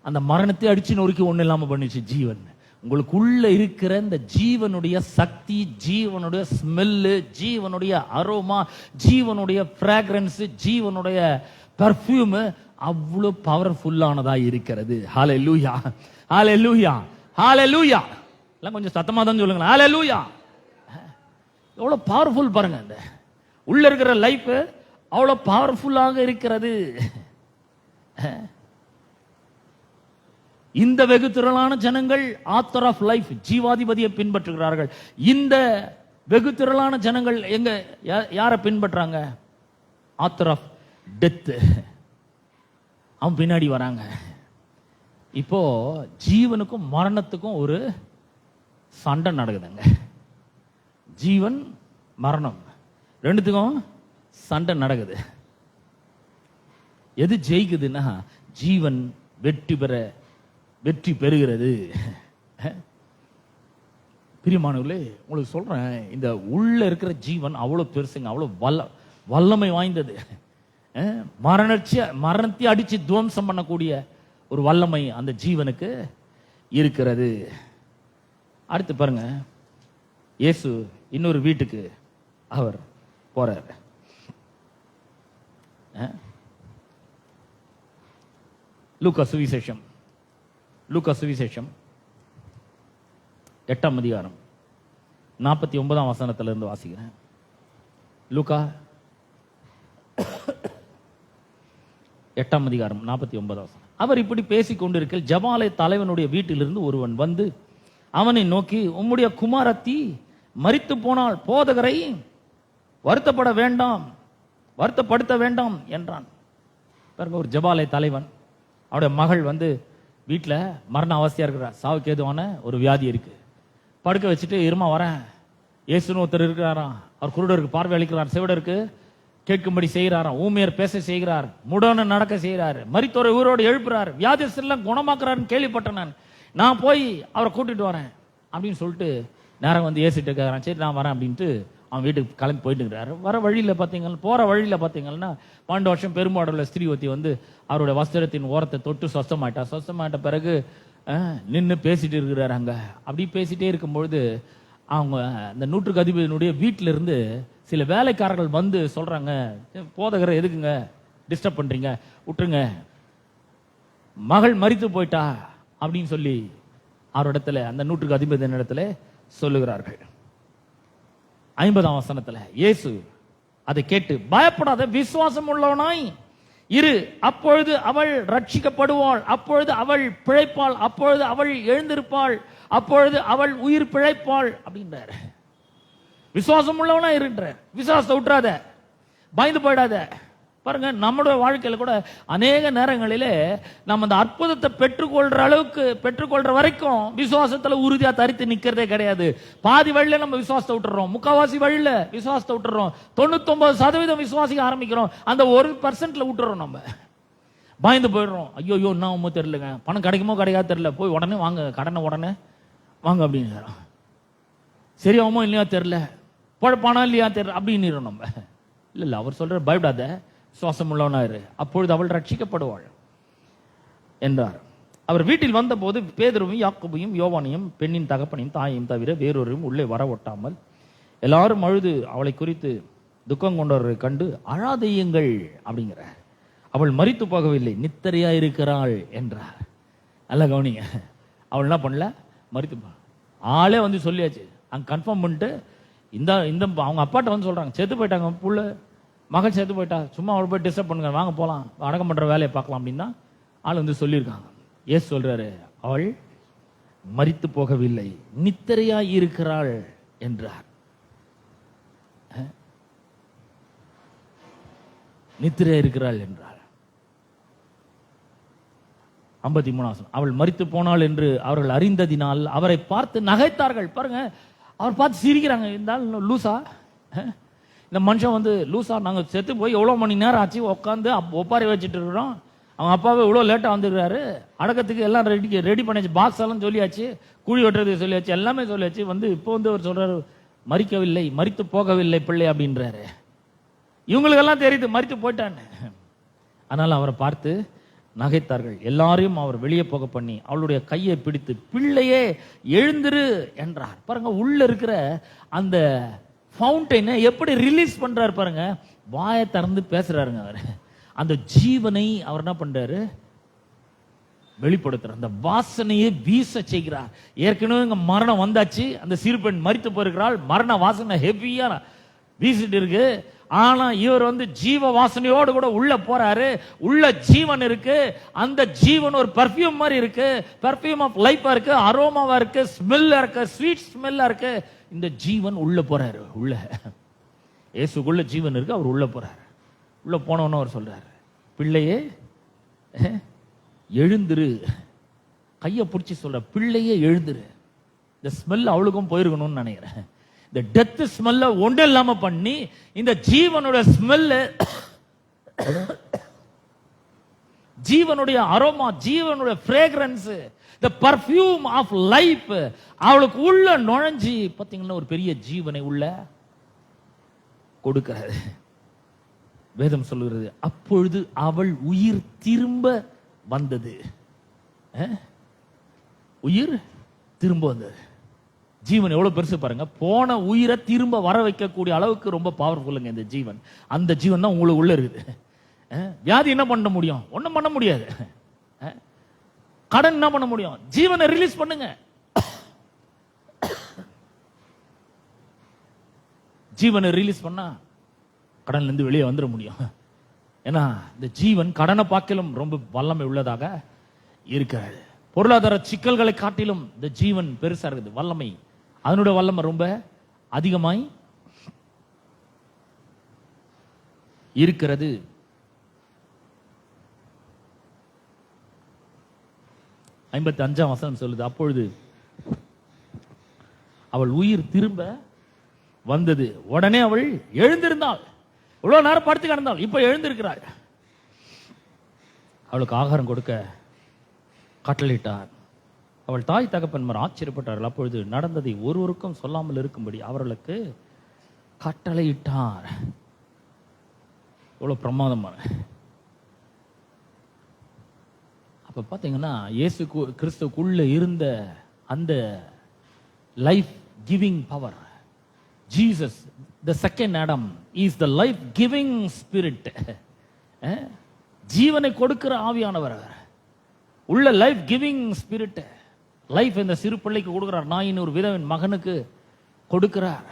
அந்த மரணத்தை அடிச்சு நொறுக்கி ஒண்ணு இல்லாம பண்ணிச்சு ஜீவன். உங்களுக்குள்ள இருக்கிற இந்த ஜீவனுடைய சக்தி, ஜீவனுடைய ஸ்மெல்லு, ஜீவனுடைய அரோமா, ஜீவனுடைய ஃப்ராக்ரன்ஸ், ஜீவனுடைய பெர்ஃப்யூம் அவ்வளவு பவர்ஃபுல்லானதா இருக்கிறது. ஹalleluya, ஹalleluya, ஹalleluya. எல்லாம் கொஞ்சம் சத்தமா தான் சொல்லுங்க. ஹalleluya. எவ்வளவு பவர்ஃபுல் பாருங்க. இந்த உள்ள இருக்கிற லைஃப் அவ்வளவு பவர்ஃபுல்லாக இருக்கிறது. இந்த வெகு திரளான ஜனங்கள் ஆத்தர் ஆஃப் லைஃப், ஜீவாதிபதியை பின்பற்றுகிறார்கள். இந்த வெகு திரளான ஜனங்கள் எங்க யாரை பின்பற்றாங்க? Author of death. அவன் பின்னாடி வராங்க. இப்போ ஜீவனுக்கும் மரணத்துக்கும் ஒரு சண்டை நடக்குதுங்க. ஜீவன் மரணம் ரெண்டுத்துக்கும் சண்டை நடக்குது. எது ஜெயிக்குதுன்னா ஜீவன் வெற்றி பெறுகிறது. பிரியமானவர்களே, உங்களுக்கு சொல்றேன், இந்த உள்ள இருக்கிற ஜீவன் அவ்வளவு பெருசுங்க, அவ்வளவு வல்லமை வாய்ந்தது. மரணத்தை அடிச்சு துவம்சம் பண்ணக்கூடிய ஒரு வல்லமை அந்த ஜீவனுக்கு இருக்கிறது. அடுத்து பாருங்க, இயேசு இன்னொரு வீட்டுக்கு அவர் போறார். லூக்கா சுவிசேஷம் 8ஆம் அதிகாரம் 49ஆம் வசனத்திலிருந்து வாசிக்கிறேன். லூக்கா 8ஆம் அதிகாரம் 49ஆம் வசனம். அவர் இப்படி பேசிக் கொண்டிருக்கையில் ஜபாலை தலைவனுடைய வீட்டிலிருந்து ஒருவன் வந்து அவனை நோக்கி, உம்முடைய குமாரத்தி மரித்து போனால் போதகரை வருத்தப்படுத்த வேண்டாம் என்றான். பாருங்க, ஒரு ஜபாலை தலைவன், அவருடைய மகள் வந்து வீட்டில் மரண அவஸ்தையா இருக்கிறார். சாவுக்கு ஏதுவான ஒரு வியாதி இருக்கு. படுக்க வச்சுட்டு, இருமா வரேன், இயேசுன்னு ஒருத்தர் இருக்கிறாராம். அவர் குருடருக்கு பார்வை அளிக்கிறார், செவிடருக்கு கேட்கும்படி செய்கிறாராம், ஊமையர் பேச செய்கிறார், முடன நடக்க செய்கிறார், மரித்தோரை உயிரோடு எழுப்புறார், வியாதியெல்லாம் குணமாக்குறாருன்னு கேள்விப்பட்டேன். நான் போய் அவரை கூட்டிட்டு வரேன் அப்படின்னு சொல்லிட்டு நேரம் வந்து ஏசிட்டு கேட்கறான். சரி நான் வரேன் அப்படின்ட்டு அவன் வீட்டுக்கு கிளம்பி போயிட்டு இருக்கிறாரு. போற வழியில் பார்த்தீங்கன்னா 12 வருஷம் பெரும்பாடுள்ள ஸ்திரீவதி வந்து அவருடைய வஸ்திரத்தின் ஓரத்தை தொட்டு சொஸ்தமாயிட்ட பிறகு நின்று பேசிட்டு இருக்கிறாரு. அங்க அப்படி பேசிட்டே இருக்கும்பொழுது அவங்க இந்த நூற்றுக்கு அதிபதியினுடைய வீட்டில இருந்து சில வேலைக்காரர்கள் வந்து சொல்றாங்க, போதகரை எதுக்குங்க டிஸ்டர்ப் பண்றீங்க, விட்டுருங்க, மகள் மரித்து போயிட்டா அப்படின்னு சொல்லி அவரிடத்துல, அந்த நூற்றுக்கு அதிபதியின் இடத்துல சொல்லுகிறார்கள். 50ஆம் வசனத்துல இயேசு அதை கேட்டு, பயப்படாத, விசுவாசம் உள்ளவனாய் இரு, அப்பொழுது அவள் ரட்சிக்கப்படுவாள், அப்பொழுது அவள் பிழைப்பாள், அப்பொழுது அவள் எழுந்திருப்பாள், அப்பொழுது அவள் உயிர் பிழைப்பாள் அப்படின்றார். விசுவாசம் உள்ளவனா இருன்ற, விசுவாசத்தை விட்டுறாத, பயந்து போயிடாத. பாருங்க, நம்முடைய வாழ்க்கையில கூட அநேக நேரங்களிலே நம்ம அந்த அற்புதத்தை பெற்றுக்கொள்ற வரைக்கும் விசுவாசத்துல உறுதியா தரித்து நிக்கிறதே கிடையாது. பாதி வழியில நம்ம விசுவாசத்தை விட்டுறோம், முக்காவாசி வழியில விசுவாசத்தை விட்டுறோம், 99% விசுவாசிக்க ஆரம்பிக்கிறோம், அந்த 1% விட்டுறோம். நம்ம பயந்து போயிடுறோம். ஐயோ என்ன தெரியலங்க, பணம் கிடைக்குமோ கிடைக்காது தெரியல, போய் உடனே வாங்க, கடனை உடனே வாங்க அப்படின்னு. சரியாகுமோ இல்லையா தெரியல, பணம் இல்லையா தெரியல அப்படின்னு நம்ம. இல்ல அவர் சொல்ற, பயப்படாத, சுவாசம் உள்ளவனாயிரு, அப்பொழுது அவள் ரட்சிக்கப்படுவாள் என்றார். அவர் வீட்டில் வந்தபோது பேதுருவையும் யாக்கோபையும் யோவானையும் பெண்ணின் தகப்பனையும் தாயையும் தவிர வேறொருவரும் உள்ளே வர ஒட்டாமல் எல்லாரும் அழுது அவளை குறித்து துக்கம் கொண்டவர்களை கண்டு அழாதையுங்கள் அப்படிங்கிற, அவள் மரித்து போகவில்லை, நித்திரையா இருக்கிறாள் என்றார். நல்ல கவனிங்க, அவள் என்ன பண்ணல, மரித்து ஆளே வந்து சொல்லியாச்சு, அங்க கன்ஃபார்ம் பண்ணிட்டு இந்த அவங்க அப்பாட்ட வந்து சொல்றாங்க, செத்து போயிட்டாங்க, புள்ள மகள் செத்து போயிட்டா, சும்மா அவளை போய் டிஸ்டர்ப் பண்ணுங்க, வாங்க போலாம், அடக்கம் பண்ற வேலையை பார்க்கலாம் அப்படின்னா ஆள் வந்து சொல்லியிருக்காங்க. ஏசு சொல்றாரு, அவள் மரித்து போகவில்லை, நித்திரையா இருக்கிறாள் என்றார். நித்திரையா இருக்கிறாள் என்றார். 53 அவள் மரித்து போனாள் என்று அவர்கள் அறிந்ததினால் அவரை பார்த்து நகைத்தார்கள். பாருங்க, அவர் பார்த்து சிரிக்கிறாங்க. இருந்தாலும் லூசா, இந்த மனுஷன் வந்து லூசா, நாங்கள் செத்து போய் எவ்வளோ மணி நேரம் ஆச்சு உட்காந்து ஒப்பாரி வச்சுட்டு இருக்கிறோம், அவங்க அப்பாவே இவ்வளோ லேட்டாக வந்துருக்காரு, அடக்கத்துக்கு எல்லாம் ரெடி பண்ணியாச்சு, பாக்ஸ் எல்லாம் சொல்லியாச்சு, குழி வெட்டுறதுக்கு சொல்லியாச்சு, எல்லாமே சொல்லியாச்சு, வந்து இப்போ வந்து அவர் சொல்றாரு மறிக்கவில்லை, மறித்து போகவில்லை பிள்ளை அப்படின்றாரு. இவங்களுக்கெல்லாம் தெரியுது மறித்து போயிட்டான்னு. அதனால அவரை பார்த்து நகைத்தார்கள். எல்லாரையும் அவர் வெளியே போக பண்ணி அவளுடைய கையை பிடித்து பிள்ளையே எழுந்திரு என்றார். பாருங்க, உள்ள இருக்கிற அந்த ஃபவுண்டைனை எப்படி ரிலீஸ் பண்றாரு பாருங்க. வாயை திறந்து பேசுறாருங்க அவர். அந்த ஜீவனை அவர் என்ன பண்றாரு, வெளிப்படுத்துறார். அந்த வாசனையை வீச செய்கிறார். ஏற்கனவே இங்க மரணம் வந்தாச்சு, அந்த சிறு பெண் மரித்து போயிருக்கிறாள், மரண வாசனை ஹெவியா வீசிட்டு இருக்கு. ஆனா இவர் வந்து ஜீவ வாசனையோடு கூட உள்ள போறாரு. உள்ள ஜீவன் இருக்கு. அந்த ஜீவன் ஒரு பர்ஃபியூம் மாதிரி இருக்கு. பர்ஃபியூம் ஆஃப் லைஃபா இருக்கு, அரோமாவா இருக்கு, ஸ்மெல்லா இருக்கு, ஸ்வீட் ஸ்மெல்லா இருக்கு. இந்த ஜீவன் உள்ள போறாரு. உள்ள இயேசுக்குள்ள ஜீவன் இருக்கு, அவர் உள்ள போறாரு. உள்ள போனவன அவர் சொல்றாரு, பிள்ளையே எழுந்திரு. கையை பிடிச்சி சொல்ற, பிள்ளையே எழுந்திரு. இந்த ஸ்மெல் அவளுக்கும் போயிருக்கணும்னு நினைக்கிறேன். இந்த டெத் ஸ்மெல்ல ஒன்றும் இல்லாம பண்ணி இந்த ஜீவனோட ஸ்மெல்ல, ஜீவனுடைய அரோமா, ஜீவனுடைய fragrance, the perfume of life அவளுக்கு உள்ள நுழைஞ்சி பாத்தீங்கன்னா ஒரு பெரிய ஜீவனை உள்ள கொடுக்கிறது. வேதம் சொல்லுகிறது, அப்பொழுது அவள் உயிர் திரும்ப வந்தது. உயிர் திரும்ப வந்தது. ஜீவன் எவ்வளவு பெருசு பாருங்க. போன உயிரை திரும்ப வர வைக்கக்கூடிய அளவுக்கு ரொம்ப பவர்ஃபுல்லுங்க இந்த ஜீவன். அந்த ஜீவன் தான் உங்களுக்கு உள்ள இருக்குது. வியாதி என்ன பண்ண முடியும்? ஒன்றும் பண்ண முடியாது. கடன் என்ன பண்ண முடியும்? ஜீவனை ரிலீஸ் பண்ணுங்க. ஜீவனை ரிலீஸ் பண்ணா கடன்ல இருந்து வெளியே வந்துட முடியும். ஏன்னா இந்த ஜீவன் கடனை பார்க்கலும் ரொம்ப வல்லமை உள்ளதாக இருக்கிறது. பொருளாதார சிக்கல்களை காட்டிலும் இந்த ஜீவன் பெருசா இருக்குது. வல்லமை, அதனுடைய வல்லமை ரொம்ப அதிகமாய் இருக்கிறது. ஐம்பத்தி 5ஆம் வசனம் சொல்லுது, அப்பொழுது அவள் உயிர் திரும்ப வந்தது. உடனே அவள் எழுந்திருந்தாள். இவ்வளவு நேரம் படுத்து கிடந்தாள், இப்ப எழுந்திருக்கிறாள். அவளுக்கு ஆகாரம் கொடுக்க கட்டளையிட்டார். அவள் தாய் தகப்பன்மார் ஆச்சரியப்பட்டார்கள். அப்பொழுது நடந்ததை ஒருவருக்கும் சொல்லாமல் இருக்கும்படி அவர்களுக்கு கட்டளையிட்டார். எவ்வளவு பிரமாதமான. அப்ப பாத்தீங்கன்னா இயேசு கிறிஸ்துக்குள்ள இருந்த அந்த life giving power, Jesus the second Adam is the life giving spirit. ஜீவனை கொடுக்கிற ஆவியானவர், உள்ள லைஃப் கிவிங் ஸ்பிரிட். லைஃப் இந்த சிறு பிள்ளைக்கு கொடுக்கிறார், நாயின் ஒரு விதவின் மகனுக்கு கொடுக்கிறார்.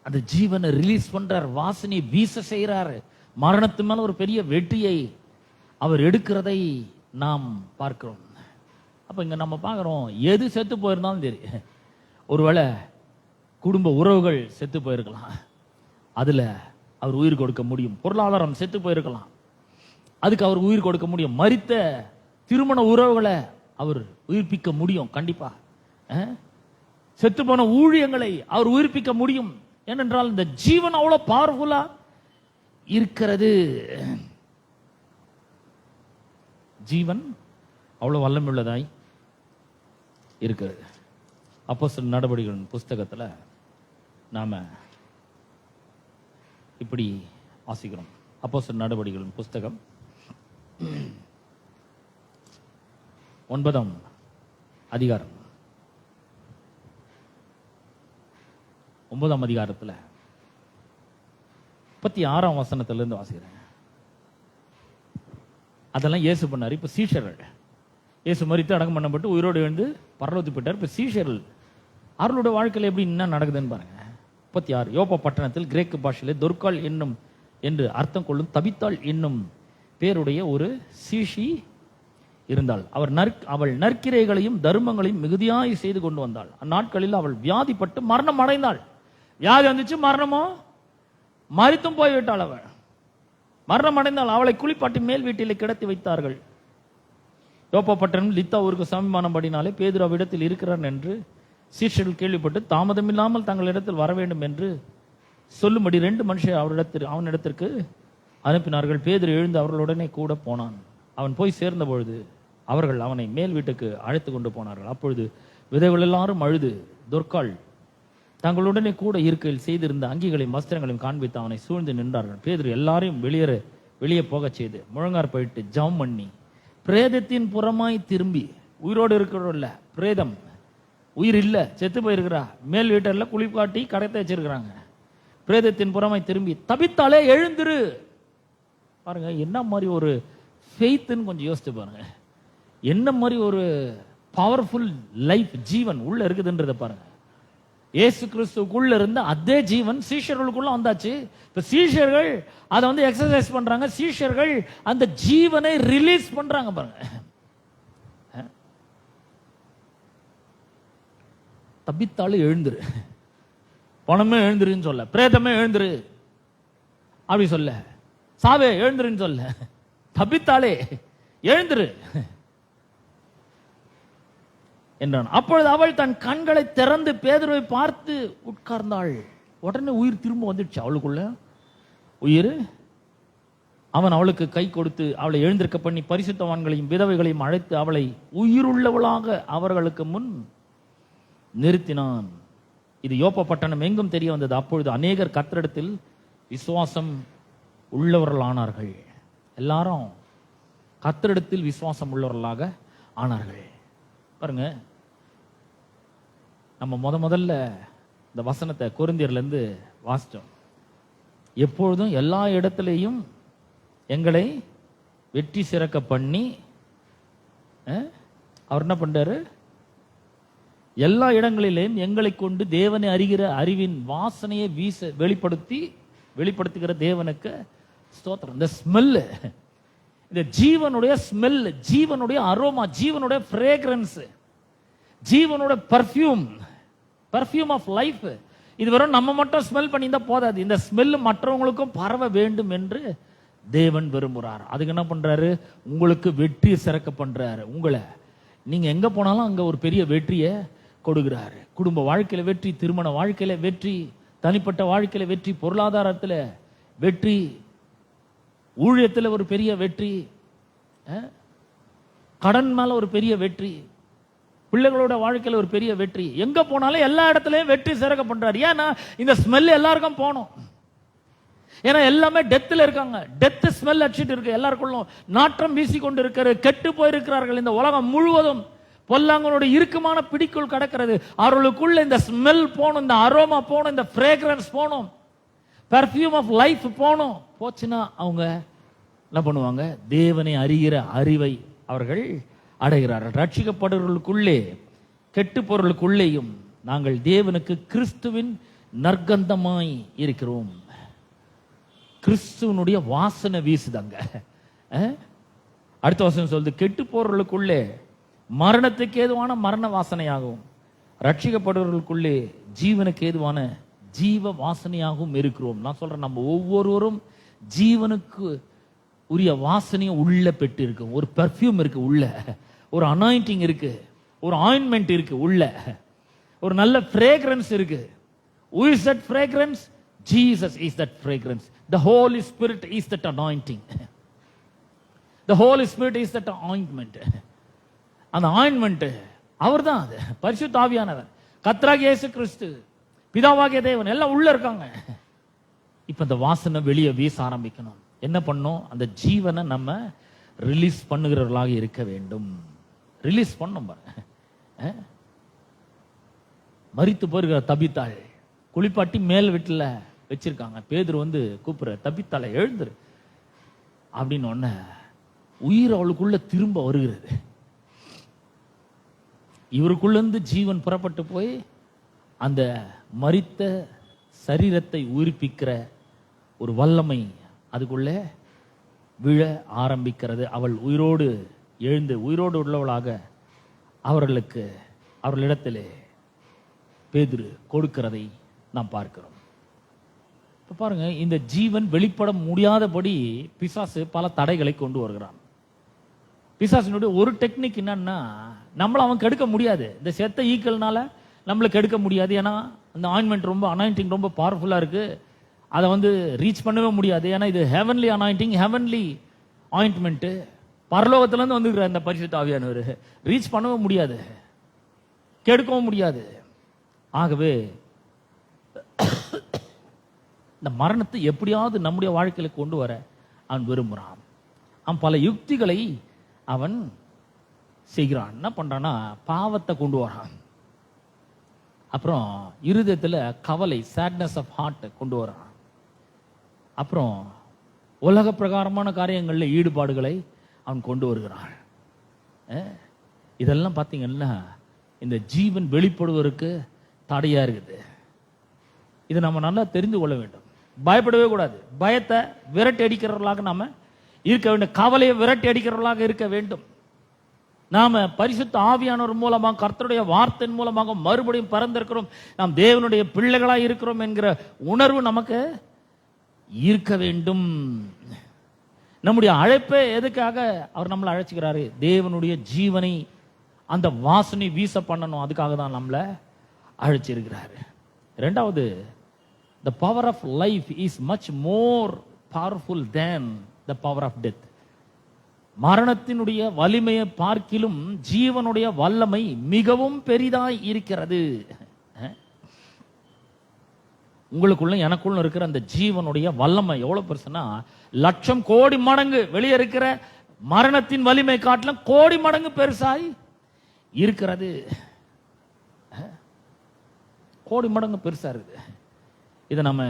அந்த ஜீவனை ரிலீஸ் பண்றார், வாசனையை வீச செய்கிறார். மரணத்து மேல ஒரு பெரிய வெற்றியை அவர் எடுக்கிறதை நாம் பார்க்கிறோம். அப்ப இங்க நம்ம பார்க்கிறோம், எது செத்து போயிருந்தாலும் சரி, ஒருவேளை குடும்ப உறவுகள் செத்து போயிருக்கலாம், அதுல அவர் உயிர் கொடுக்க முடியும். பொருளாதாரம் செத்து போயிருக்கலாம், அதுக்கு அவர் உயிர் கொடுக்க முடியும். மரித்த திருமண உறவுகளை அவர் உயிர்ப்பிக்க முடியும். கண்டிப்பா செத்து போன ஊழியங்களை அவர் உயிர்ப்பிக்க முடியும். ஏனென்றால் இந்த ஜீவன் அவ்வளவு பவர்ஃபுல்லா இருக்கிறது. ஜீவன் அவ்வளவு வல்லமையுள்ளதாய் இருக்கிறது. அப்போஸ்தலர் நடவடிக்கைகளின் புஸ்தகத்துல நாம இப்படி வாசிக்கிறோம். அப்போஸ்தலர் நடவடிக்கைகளின் புஸ்தகம் 9ஆம் அதிகாரம் 9ஆம் அதிகாரத்துல 36ஆம் வசனத்திலிருந்து வாசிக்கிறேன். அதெல்லாம் இயேசு பண்ணார். இப்ப சீஷர்கள், இயேசு மரித்து அடக்கம் பண்ணப்பட்டு உயிரோடு எழுந்து பரலோகத்துக்கு போயிட்டார். இப்ப சீஷர்கள் அவர்களுடைய வாழ்க்கையில் எப்படி என்ன நடக்குதுன்னு பாருங்க. 36, யோப்பா பட்டணத்தில் கிரேக்கு பாஷையிலே தொர்க்காள் என்னும் என்று அர்த்தம் கொள்ளும் தபித்தாள் என்னும் பேருடைய ஒரு சீஷி இருந்தாள். அவள் நற்கிரைகளையும் தர்மங்களையும் மிகுதியாய் செய்து கொண்டு வந்தாள். அந்நாட்களில் அவள் வியாதிப்பட்டு மரணம் அடைந்தாள். வியாதி வந்துச்சு, மரணமோ மரித்தும் போய்விட்டாள். அவள் மரணம் அடைந்தாள். அவளை குளிப்பாட்டி மேல் வீட்டிலே கிடத்தி வைத்தார்கள். யோப்பா பட்டணம் லித்தா ஊருக்கு சமீபமானபடினாலே பேதுரு அவ்விடத்தில் இருக்கிறான் என்று சீஷர்கள் கேள்விப்பட்டு தாமதமில்லாமல் தங்களிடத்தில் வர வேண்டும் என்று சொல்லும்படி 2 மனுஷர் அவனிடத்திற்கு அனுப்பினார்கள். பேதுரு எழுந்து அவர்களுடனே கூட போனான். அவன் போய் சேர்ந்த பொழுது அவர்கள் அவனை மேல் வீட்டுக்கு அழைத்து கொண்டு போனார்கள். அப்பொழுது விதைகள் எல்லாரும் அழுது தொர்க்காள் தங்களுடனே கூட இருக்கையில் செய்திருந்த அங்கிகளையும் வஸ்திரங்களையும் காண்பித்து அவனை சூழ்ந்து நின்றார்கள். பேதுரு எல்லாரையும் வெளியே போகச் செய்து முழங்கார் போயிட்டு ஜெபம் பண்ணி பிரேதத்தின் புறமாய் திரும்பி, உயிரோடு இருக்கிறோம்ல, பிரேதம் உயிர் இல்ல, செத்து போயிருக்கிறா, மேல் வீட்டில் குளிப்பாட்டி கடைத்த வச்சிருக்கிறாங்க. பிரேதத்தின் புறமாய் திரும்பி தபித்தாலே எழுந்திரு. பாருங்க என்ன மாதிரி ஒரு ஃபெய்த்னு கொஞ்சம் யோசிச்சு பாருங்க. என்ன மாதிரி ஒரு பவர்ஃபுல் லைஃப், ஜீவன் உள்ள இருக்குதுன்றத பாருங்க. இயேசு கிறிஸ்துக்குள்ள இருந்த அதே ஜீவன் சீஷர்களுக்குள்ள வந்தாச்சு. இப்ப சீஷர்கள் அதை வந்து எக்ஸசைஸ் பண்றாங்க, சீஷர்கள் அந்த ஜீவனை ரிலீஸ் பண்றாங்க. பாருங்க, தப்பித்தாலும் எழுந்துரு, பணமே எழுந்துருன்னு சொல்ல, பிரேதமே எழுந்துரு அப்படி சொல்ல, சாவே எழுந்துருன்னு சொல்ல, தப்பித்தாலே எழுந்துரு என்றான். அப்பொழுது அவள் தன் கண்களை திறந்து பேதுருவை பார்த்து உட்கார்ந்தாள். உடனே உயிர் திரும்ப வந்துடுச்சு அவளுக்குள்ள உயிர். அவன் அவளுக்கு கை கொடுத்து அவளை எழுந்திருக்க பண்ணி பரிசுத்தவான்களையும் விதவைகளையும் அழைத்து அவளை உயிருள்ளவளாக அவர்களுக்கு முன் நிறுத்தினான். இது யோப்பா பட்டணம் எங்கும் தெரிய வந்தது. அப்பொழுது அநேகர் கர்த்தரிடத்தில் விசுவாசம் உள்ளவர்கள் ஆனார்கள். எல்லாரும் கர்த்தரிடத்தில் விசுவாசம் உள்ளவர்களாக ஆனார்கள். பாருங்க, நம்ம முதல்ல இந்த வசனத்தை கொரிந்தியர்ல இருந்து வாசிச்சோம். எப்பொழுதும் எல்லா இடத்திலையும் எங்களை வெற்றி சிறக்க பண்ணி அவர் என்ன பண்றாரு, எல்லா இடங்களிலேயும் எங்களை கொண்டு தேவனை அறிகிற அறிவின் வாசனையை வெளிப்படுத்துகிற தேவனுக்கு ஸ்தோத்திரம். இந்த ஸ்மெல், இந்த ஜீவனுடைய ஸ்மெல், ஜீவனுடைய அரோமா, ஜீவனுடைய ஃப்ரேக்ரன்ஸ், ஜீவனுடைய பர்ஃபியூம் ஆஃப் லைஃப். இது வெறும் நம்ம மட்டும் ஸ்மெல் பண்ணி தான் போதாது, இந்த ஸ்மெல் மற்றவங்களுக்கும் பரவ வேண்டும் என்று தேவன் விரும்புகிறார். அதுக்கு என்ன பண்றாரு, உங்களுக்கு வெற்றி சிறக்க பண்றாரு. உங்களை நீங்க எங்க போனாலும் அங்க ஒரு பெரிய வெற்றியை கொடுக்கிறாரு. குடும்ப வாழ்க்கையில வெற்றி, திருமண வாழ்க்கையில வெற்றி, தனிப்பட்ட வாழ்க்கையில வெற்றி, பொருளாதாரத்துல வெற்றி, ஊழியத்தில் ஒரு பெரிய வெற்றி, கடன் மேல ஒரு பெரிய வெற்றி, பிள்ளைகளோட வாழ்க்கையில ஒரு பெரிய வெற்றி. எங்க போனாலும் எல்லா இடத்துலயும் வெற்றி சிறக்க பண்றாரு. ஏன்னா இந்த ஸ்மெல் எல்லாருக்கும் போகணும். ஏன்னா எல்லாமே டெத்ல இருக்காங்க, டெத் ஸ்மெல் அடிச்சிட்டு இருக்கு எல்லாருக்குள்ளும், நாற்றம் வீசி கொண்டு இருக்கிற, கெட்டு போயிருக்கிறார்கள். இந்த உலகம் முழுவதும் பொல்லாங்கனோட இறுக்கமான பிடிக்குள் கிடக்கிறது. அவர்களுக்குள்ள இந்த ஸ்மெல் போகணும், இந்த அரோமா போகணும், இந்த ஃப்ரேக்ரன்ஸ் போகணும், பர்ஃபியூம் ஆஃப் லைஃப் போகணும். போச்சுன்னா அவங்க என்ன பண்ணுவாங்க, தேவனை அறிகிற அறிவை அவர்கள் அடைகிறார்கள். ரட்சிக்கப்படுவர்களுக்குள்ளே கெட்டு பொருளுக்குள்ளேயும் நாங்கள் தேவனுக்கு கிறிஸ்துவின் நற்கந்தமாய் இருக்கிறோம். கிறிஸ்துவனுடைய வாசனை வீசுதாங்க. அடுத்த வசனம் சொல்லுது, கெட்டு போறவர்களுக்குள்ளே மரணத்துக்கு ஏதுவான மரண வாசனையாகவும் ரட்சிக்கப்படுவர்களுக்குள்ளே ஜீவனுக்கு ஏதுவான ஜீவ வாசனையாகவும் இருக்கிறோம். நான் சொல்றேன், நம்ம ஒவ்வொருவரும் ஜீவனுக்கு உரிய வாசனையை உள்ள பெற்று இருக்கு. ஒரு பெர்ஃப்யூம் இருக்கு உள்ள, ஒரு அனாயிண்டிங் இருக்கு, ஒரு ஆயின்மெண்ட் இருக்கு உள்ள, ஒரு நல்ல ஃப்ரேக்ரன்ஸ் இருக்கு. Who is that fragrance? Jesus is that fragrance. The Holy Spirit is that anointing. The Holy Spirit is that ointment. அந்த ஆயின்மெண்ட் அவர் தான், அது பரிசுத்த ஆவியானவர், கர்த்தராகிய இயேசு கிறிஸ்து, பிதாவாகிய தேவன் எல்லாம் உள்ள இருக்காங்க. இப்ப இந்த வாசனை வெளியே வீச ஆரம்பிக்கணும். என்ன பண்ணும், அந்த ஜீவனை நம்ம ரிலீஸ் பண்ணுகிறவர்களாக இருக்க வேண்டும். ரிலீஸ் பண்ணும் பாருங்க. மரித்து போயிருக்கிற தபித்தாள் குளிப்பாட்டி மேல் வீட்டில் வச்சிருக்காங்க. பேதுரு வந்து கூப்பிடுற, தபித்தாளை எழுந்துரு அப்படின்னு ஒன்ன உயிர் அவளுக்குள்ள திரும்ப வருகிறது. இவருக்குள்ள இருந்து ஜீவன் புறப்பட்டு போய் அந்த மரித்த சரீரத்தை உயிர்ப்பிக்கிற ஒரு வல்லமை அதுக்குள்ளே விழ ஆரம்பிக்கிறது. அவள் உயிரோடு எழுந்து உயிரோடு உள்ளவளாக அவர்களிடத்திலே பேதுரு கொடுக்கிறதை நாம் பார்க்கிறோம். இப்ப பாருங்க, இந்த ஜீவன் வெளிப்பட முடியாதபடி பிசாசு பல தடைகளை கொண்டு வருகிறான். பிசாசினுடைய ஒரு டெக்னிக் என்னன்னா, நம்மள அவன் கெடுக்க முடியாது. இந்த செத்த ஈக்கள்னால நம்மளுக்கு எடுக்க முடியாது. ஏன்னா அந்த ஆயின்மெண்ட் ரொம்ப அனாயிண்டிங் ரொம்ப பவர்ஃபுல்லாக இருக்கு. அதை வந்து ரீச் பண்ணவே முடியாது. ஏன்னா இது ஹெவன்லி அனாயிண்டிங், ஹெவன்லி ஆயின்மெண்ட்டு, பரலோகத்திலேருந்து வந்துருக்கிற இந்த பரிசுத்த ஆவியானவர் ரீச் பண்ணவே முடியாது, கெடுக்கவும் முடியாது. ஆகவே இந்த மரணத்தை எப்படியாவது நம்முடைய வாழ்க்கையில கொண்டு வர அவன் விரும்புகிறான். அவன் பல யுக்திகளை அவன் செய்கிறான். என்ன பண்றான்னா, பாவத்தை கொண்டு வரான், அப்புறம் இருதயத்தில் கவலை, சேட்னஸ் ஆஃப் ஹார்ட் கொண்டு வரான், அப்புறம் உலக பிரகாரமான காரியங்களில் ஈடுபாடுகளை அவன் கொண்டு வருகிறான். இதெல்லாம் பார்த்தீங்கன்னா இந்த ஜீவன் வெளிப்படுவதற்கு தடையா இருக்குது. இதை நம்ம நல்லா தெரிந்து கொள்ள வேண்டும். பயப்படவே கூடாது. பயத்தை விரட்டி அடிக்கிறவர்களாக நாம இருக்க வேண்டும். கவலையை விரட்டி அடிக்கிறவர்களாக இருக்க வேண்டும். நாம பரிசுத்த ஆவியானவர் மூலமாக, கர்த்தருடைய வார்த்தையின் மூலமாக மறுபடியும் பிறந்திருக்கிறோம், நாம் தேவனுடைய பிள்ளைகளாக இருக்கிறோம் என்கிற உணர்வு நமக்கு இருக்க வேண்டும். நம்முடைய அழைப்பை எதுக்காக அவர் நம்மளை அழைச்சுக்கிறாரு? தேவனுடைய ஜீவனை, அந்த வாசனை வீச பண்ணணும். அதுக்காக தான் நம்மளை அழைச்சிருக்கிறாரு. இரண்டாவது, the power of life is much more powerful than the power of death. மரணத்தினுடைய வலிமையை பார்க்கிலும் ஜீவனுடைய வல்லமை மிகவும் பெரிதாய் இருக்கிறது. உங்களுக்குள்ள எனக்குள்ள இருக்கிற அந்த ஜீவனுடைய வல்லமை எவ்வளவு பெருசுன்னா, லட்சம் கோடி மடங்கு வெளியே இருக்கிற மரணத்தின் வலிமை காட்டிலும் கோடி மடங்கு பெருசாய் இருக்கிறது. கோடி மடங்கு பெருசா இருக்குது. இதை நம்ம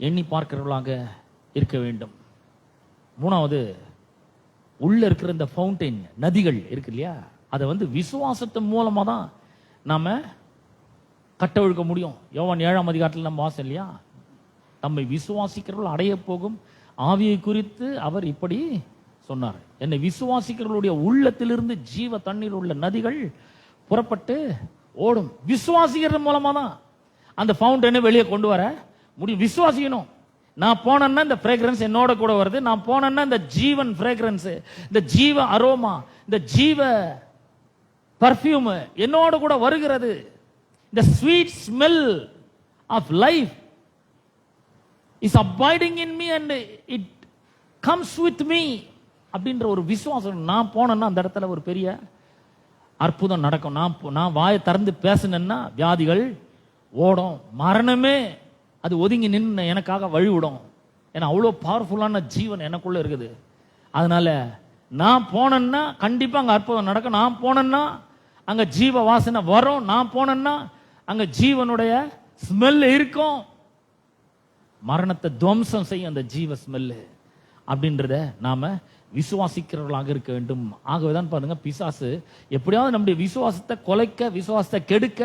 எண்ணி பார்க்கிறவர்களாக இருக்க வேண்டும். மூணாவது, உள்ள இருக்கிற இந்த ஃபவுண்டைன், நதிகள் இருக்கு இல்லையா, அதை வந்து விசுவாசத்தின் மூலமா தான் நாம கட்டவிழ்க்க முடியும். யோவான் 7ஆம் அதிகாரத்தில் நம்ம வாசம் இல்லையா, நம்மை விசுவாசிக்கிறவர்கள் அடைய போகும் ஆவியை குறித்து அவர் இப்படி சொன்னார். என்னை விசுவாசிக்கிறவர்களுடைய உள்ளத்திலிருந்து ஜீவ தண்ணீர் உள்ள நதிகள் புறப்பட்டு ஓடும். விசுவாசிக்கிறது மூலமா தான் அந்த ஃபவுண்டனை வெளியே கொண்டு வர முடியும். விசுவாசிக்கணும். நான் போனேன்னா இந்த ஃப்ரேக்ரன்ஸ் என்னோட கூட வருது. நான் போனேன்னா இந்த ஜீவன் ஃப்ரேக்ரன்ஸ், இந்த ஜீவ அரோமா, இந்த ஜீவ பர்ஃபியூம் என்னோட கூட வருகிறது. இந்த sweet smell of life is abiding in me and it comes with me அப்படின்ற ஒரு விசுவாசம். நான் போனேன்னா அந்த இடத்துல ஒரு பெரிய அற்புதம் நடக்கும். நான் வாயை திறந்து பேசினேன்னா வியாதிகள் ஓடும், மரணமே அது ஒதுங்கி நின்று எனக்காக வழிவிடும். ஏன்னா அவ்வளோ பவர்ஃபுல்லான ஜீவன் எனக்குள்ள இருக்குது. அதனால நான் போனேன்னா கண்டிப்பா அங்க அற்புதம் நடக்கும். நான் போனேன்னா அங்க ஜீவ வாசனை வரும். நான் போனேன்னா அங்க ஜீவனுடைய ஸ்மெல் இருக்கும். மரணத்தை துவம்சம் செய்யும் அந்த ஜீவ ஸ்மெல்லு அப்படின்றத நாம விசுவாசிக்கிறவர்களாக இருக்க வேண்டும். ஆகவேதான் பாருங்க, பிசாசு எப்படியாவது நம்முடைய விசுவாசத்தை குலைக்க, விசுவாசத்தை கெடுக்க,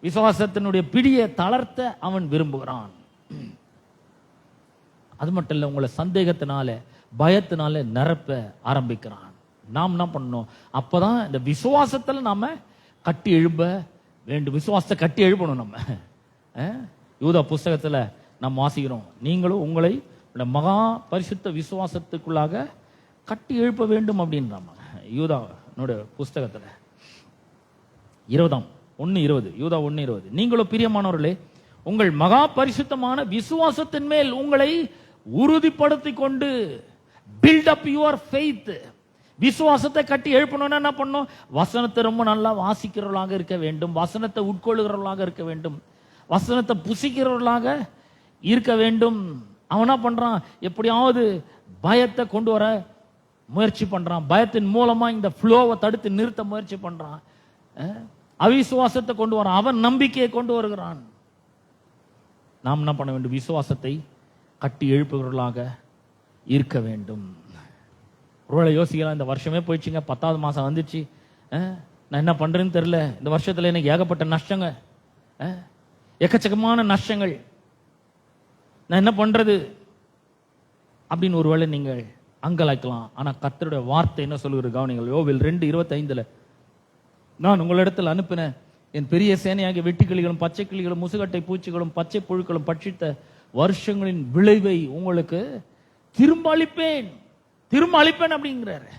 விசுவாசத்தினுடைய பிடியை தளர்த்த அவன் விரும்புகிறான். அது மட்டும் இல்ல, உங்களை சந்தேகத்தினால, பயத்தினால நிரப்ப ஆரம்பிக்கிறான். நாம் என்ன பண்ணணும்? அப்பதான் இந்த விசுவாசத்துல நாம கட்டி எழுப்ப வேண்டும். விசுவாசத்தை கட்டி எழுப்பணும். நம்ம யூதா புஸ்தகத்துல நாம் வாசிக்கிறோம், நீங்களும் உங்களை மகா பரிசுத்த விசுவாசத்துக்குள்ளாக கட்டி எழுப்ப வேண்டும் அப்படின்றாங்க. யூதா புஸ்தகத்துல 1:20 யூதா 1:20, நீங்களும் பிரியமானவர்களே உங்கள் மகா பரிசுத்தமான விசுவாசத்தின் மேல் உங்களை உறுதிப்படுத்திக் கொண்டு பில்ட் அப் யுவர் ஃபெய்த். விசுவாசத்தை கட்டி எழுப்பணும்னா என்ன பண்ணும்? வசனத்தை ரொம்ப நல்லா வாசிக்கிறவர்களாக இருக்க வேண்டும், வசனத்தை உட்கொள்ளுகிறவர்களாக இருக்க வேண்டும், வசனத்தை புசிக்கிறவர்களாக இருக்க வேண்டும். அவன் என்ன பண்றான்? எப்படியாவது பயத்தை கொண்டு வர முயற்சி பண்றான். பயத்தின் மூலமா இந்த ஃப்ளோவை தடுத்து நிறுத்த முயற்சி பண்றான். அவிசுவாசத்தை கொண்டு வரான். அவன் நம்பிக்கையை கொண்டு வருகிறான். நாம் என்ன பண்ண வேண்டும்? விசுவாசத்தை கட்டி எழுப்புகிறவர்களாக இருக்க வேண்டும். ஒருவேளை யோசிக்கலாம், இந்த வருஷமே போயிடுச்சுங்க, 10வது மாசம் வந்துச்சு, நான் என்ன பண்றேன்னு தெரியல, இந்த வருஷத்துல எனக்கு ஏகப்பட்ட நஷ்டங்க, எக்கச்சக்கமான நஷ்டங்கள், நான் என்ன பண்றது அப்படின்னு ஒருவேளை நீங்கள் அங்கலாய்க்கலாம். ஆனா கர்த்தருடைய வார்த்தை என்ன சொல்லுகிறது கவனிங்கள். யோவேல் 2:25, நான் உங்களிடத்தில் அனுப்பின என் பெரிய சேனையாகிய வெட்டுக்கிளிகளும் பச்சை கிளிகளும் முசுகட்டை பூச்சிகளும் பச்சை புழுக்களும் பட்சித்த வருஷங்களின் விளைவை உங்களுக்கு திரும்ப அளிப்பேன். திரும்ப அளிப்பேன் அப்படிங்கிறாரு.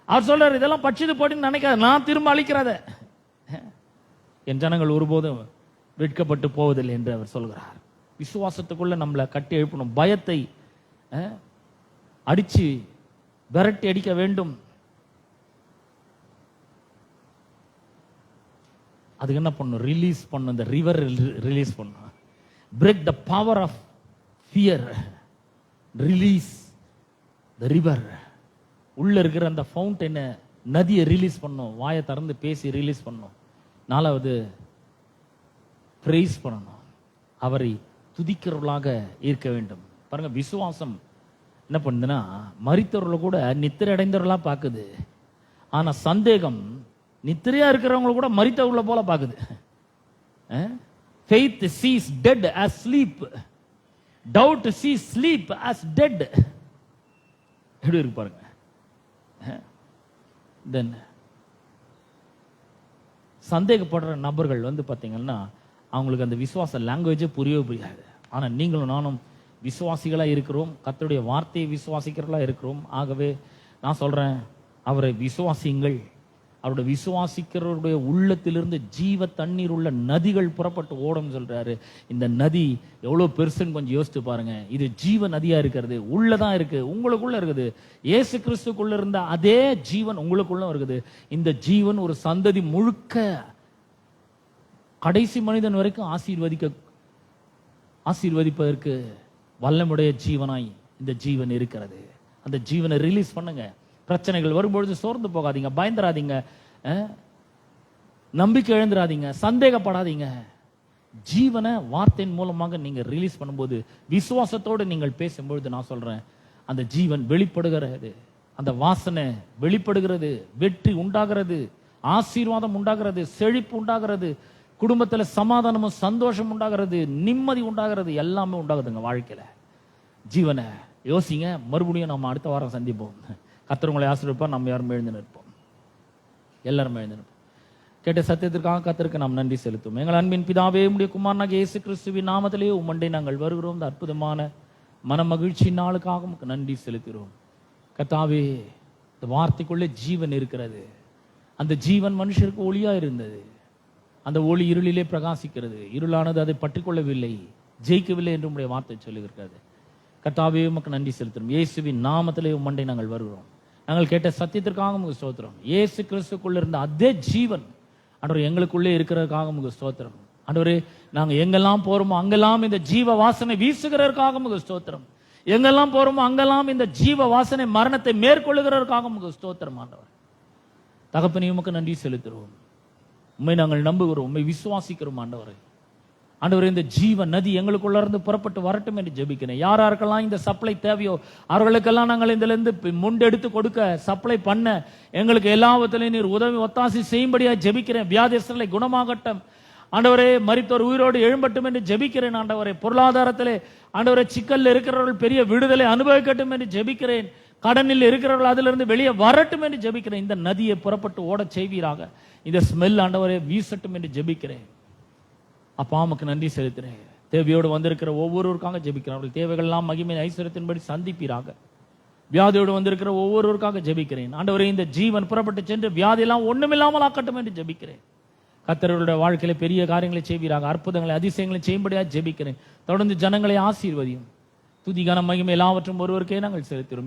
அவர் சொல்றாரு, இதெல்லாம் பட்சித்து போட்டுன்னு நினைக்காத, நான் திரும்ப அளிக்கிறத. என் ஜனங்கள் ஒருபோதும் வெட்கப்பட்டு போவதில்லை என்று அவர் சொல்கிறார். விசுவாசத்துக்குள்ள நம்மளை கட்டி எழுப்பணும். பயத்தை அடிச்சு விரட்டி அடிக்க வேண்டும். அதுக்கு என்ன பண்ணும்? ரிலீஸ் பண்ணும். இந்த ரிவர் ரிலீஸ் பண்ணும். Break the power of fear, release the river. உள்ள இருக்கிற அந்த ஃபவுண்டனை, நதியை ரிலீஸ் பண்ணும். வாயை திறந்து பேசி ரிலீஸ் பண்ணும். 4வது பிரைஸ் பண்ணணும். அவரை துதிக்கிறவர்களாக இருக்க வேண்டும். பாருங்க, விசுவாசம் என்ன பண்ணுதுன்னா மரித்தவர்களை கூட நித்திரை அடைந்தவர்களா பார்க்குது. ஆனா சந்தேகம் நித்திரையா இருக்கிறவங்களை கூட மரித்தவர்களை போல பார்க்குது. Faith sees dead as sleep. Doubt sees sleep as dead. எப்படி இருக்கு பாருங்க. தென் சந்தேகப்படுற நபர்கள் பாத்தீங்கன்னா அவங்களுக்கு அந்த விசுவாச லாங்குவேஜே புரியவே புரியாது. ஆனா நீங்களும் நானும் விசுவாசிகளா இருக்கிறோம். கர்த்தருடைய வார்த்தையை விசுவாசிக்கிறவர்களா இருக்கிறோம். ஆகவே நான் சொல்றேன், அவரை விசுவாசியுங்கள். அவருடைய விசுவாசிக்கிறவருடைய உள்ளத்திலிருந்து ஜீவ தண்ணீர் உள்ள நதிகள் புறப்பட்டு ஓடும் சொல்றாரு. இந்த நதி எவ்வளவு பெருசுன்னு கொஞ்சம் யோசித்து பாருங்க. இது ஜீவ நதியா இருக்கிறது, உள்ளதான் இருக்கு, உங்களுக்குள்ள இருக்குது. இயேசு கிறிஸ்துக்குள்ள இருந்த அதே ஜீவன் உங்களுக்குள்ள இருக்குது. இந்த ஜீவன் ஒரு சந்ததி முழுக்க கடைசி மனிதன் வரைக்கும் ஆசீர்வதிப்பதற்கு வல்லமுடைய ஜீவனாய் இந்த ஜீவன் இருக்கிறது. அந்த ஜீவனை ரிலீஸ் பண்ணுங்க. பிரச்சனைகள் வரும்பொழுது சோர்ந்து போகாதீங்க, பயந்துராதீங்க, நம்பிக்கை இழந்துராதீங்க, சந்தேகப்படாதீங்க. ஜீவனை வார்த்தையின் மூலமாக நீங்க ரிலீஸ் பண்ணும்போது, விசுவாசத்தோடு நீங்கள் பேசும்பொழுது, நான் சொல்றேன், அந்த ஜீவன் வெளிப்படுகிறது, அந்த வாசனை வெளிப்படுகிறது, வெற்றி உண்டாகிறது, ஆசீர்வாதம் உண்டாகிறது, செழிப்பு உண்டாகிறது, குடும்பத்துல சமாதானமும் சந்தோஷம் உண்டாகிறது, நிம்மதி உண்டாகிறது, எல்லாமே உண்டாகுதுங்க வாழ்க்கையில. ஜீவனை யோசிங்க. மறுபடியும் நம்ம அடுத்த வாரம் சந்திப்போம். கர்த்தர் உங்களை ஆசீர்வதிப்பார். நம்ம யாரும் எழுந்து நிற்போம். எல்லாரும் எழுந்து நிற்போம். கேட்ட சத்தியத்திற்காக கர்த்தருக்கு நாம் நன்றி செலுத்துவோம். எங்கள் அன்பின் பிதாவே, உம்முடைய குமாரனாகிய இயேசு கிறிஸ்துவின் நாமத்திலே உம்மண்டை நாங்கள் வருகிறோம். இந்த அற்புதமான மன மகிழ்ச்சி நாளுக்காக உமக்கு நன்றி செலுத்துகிறோம். கர்த்தாவே, இந்த வார்த்தைக்குள்ளே ஜீவன் இருக்கிறது. அந்த ஜீவன் மனுஷருக்கு ஒளியா இருந்தது. அந்த ஒளி இருளிலே பிரகாசிக்கிறது. இருளானது அதை பற்றிக்கொள்ளவில்லை, ஜெயிக்கவில்லை என்று உம்முடைய வார்த்தை சொல்லுகிறது. கர்த்தாவே, உமக்கு நன்றி செலுத்துகிறோம். இயேசுவின் நாமத்திலே உம்மண்டை நாங்கள் வருகிறோம். நாங்கள் கேட்ட சத்தியத்திற்காக உமக்கு ஸ்தோத்திரம். இயேசு கிறிஸ்துக்குள்ள இருந்த அதே ஜீவன் ஆண்டவரே எங்களுக்குள்ளே இருக்கிறதுக்காக உமக்கு ஸ்தோத்திரம். ஆண்டவரே, நாங்க எங்கெல்லாம் போறோமோ அங்கெல்லாம் இந்த ஜீவ வாசனை வீசுகிறதற்காக உமக்கு ஸ்தோத்திரம். எங்கெல்லாம் போறோமோ அங்கெல்லாம் இந்த ஜீவ வாசனை மரணத்தை மேற்கொள்ளுகிறதற்காக உமக்கு ஸ்தோத்திரம். ஆண்டவர் தகப்பனே, உமக்கு நன்றி செலுத்துகிறோம். உண்மை நாங்கள் நம்புகிறோம், உண்மை விசுவாசிக்கிறோம். ஆண்டவரே, ஆண்டவரே, இந்த ஜீவ நதி எங்களுக்குள்ள இருந்து புறப்பட்டு வரட்டும் என்று ஜெபிக்கிறேன். யாராருக்கெல்லாம் இந்த சப்ளை தேவையோ அவர்களுக்கெல்லாம் நாங்கள் இதுல இருந்து முண்டெடுத்து கொடுக்க, சப்ளை பண்ண, எங்களுக்கு எல்லாவற்றிலையும் நீர் உதவி ஒத்தாசி செய்யும்படியா ஜெபிக்கிறேன். வியாதிஸ்தர்களை குணமாகட்டும் ஆண்டவரே. மரித்தோர் உயிரோடு எழும்பட்டும் என்று ஜெபிக்கிறேன். ஆண்டவரே, பொருளாதாரத்திலே ஆண்டவரே சிக்கல்ல இருக்கிறவர்கள் பெரிய விடுதலை அனுபவிக்கட்டும் என்று ஜெபிக்கிறேன். கடனில் இருக்கிறவர்கள் அதிலிருந்து வெளியே வரட்டும் என்று ஜெபிக்கிறேன். இந்த நதியை புறப்பட்டு ஓட செய்வீராக. இந்த ஸ்மெல் ஆண்டவரே வீசட்டும் என்று ஜெபிக்கிறேன். அப்பா, உமக்கு நன்றி செலுத்துறேன். தேவையோடு வந்திருக்கிற ஒவ்வொருவருக்காக ஜெபிக்கிறேன். அவர்கள் தேவைகள் எல்லாம் மகிமை ஐஸ்வர்யத்தின்படி சந்திப்பீராக. வியாதியோடு வந்திருக்கிற ஒவ்வொருவருக்காக ஜெபிக்கிறேன். ஆண்டவரே, இந்த ஜீவன் புறப்பட்டு சென்று வியாதி எல்லாம் ஒண்ணுமில்லாமல் ஆக்கட்டும் என்று ஜெபிக்கிறேன். கர்த்தருடைய வாழ்க்கையில பெரிய காரியங்களை செய்வீராக. அற்புதங்களை அதிசயங்களை செய்யும்படியா ஜெபிக்கிறேன். தொடர்ந்து ஜனங்களை ஆசீர்வதியும். துதி கன மகிமை எல்லாவற்றும் ஒருவருக்கே நாங்கள் செலுத்துகிறோம்.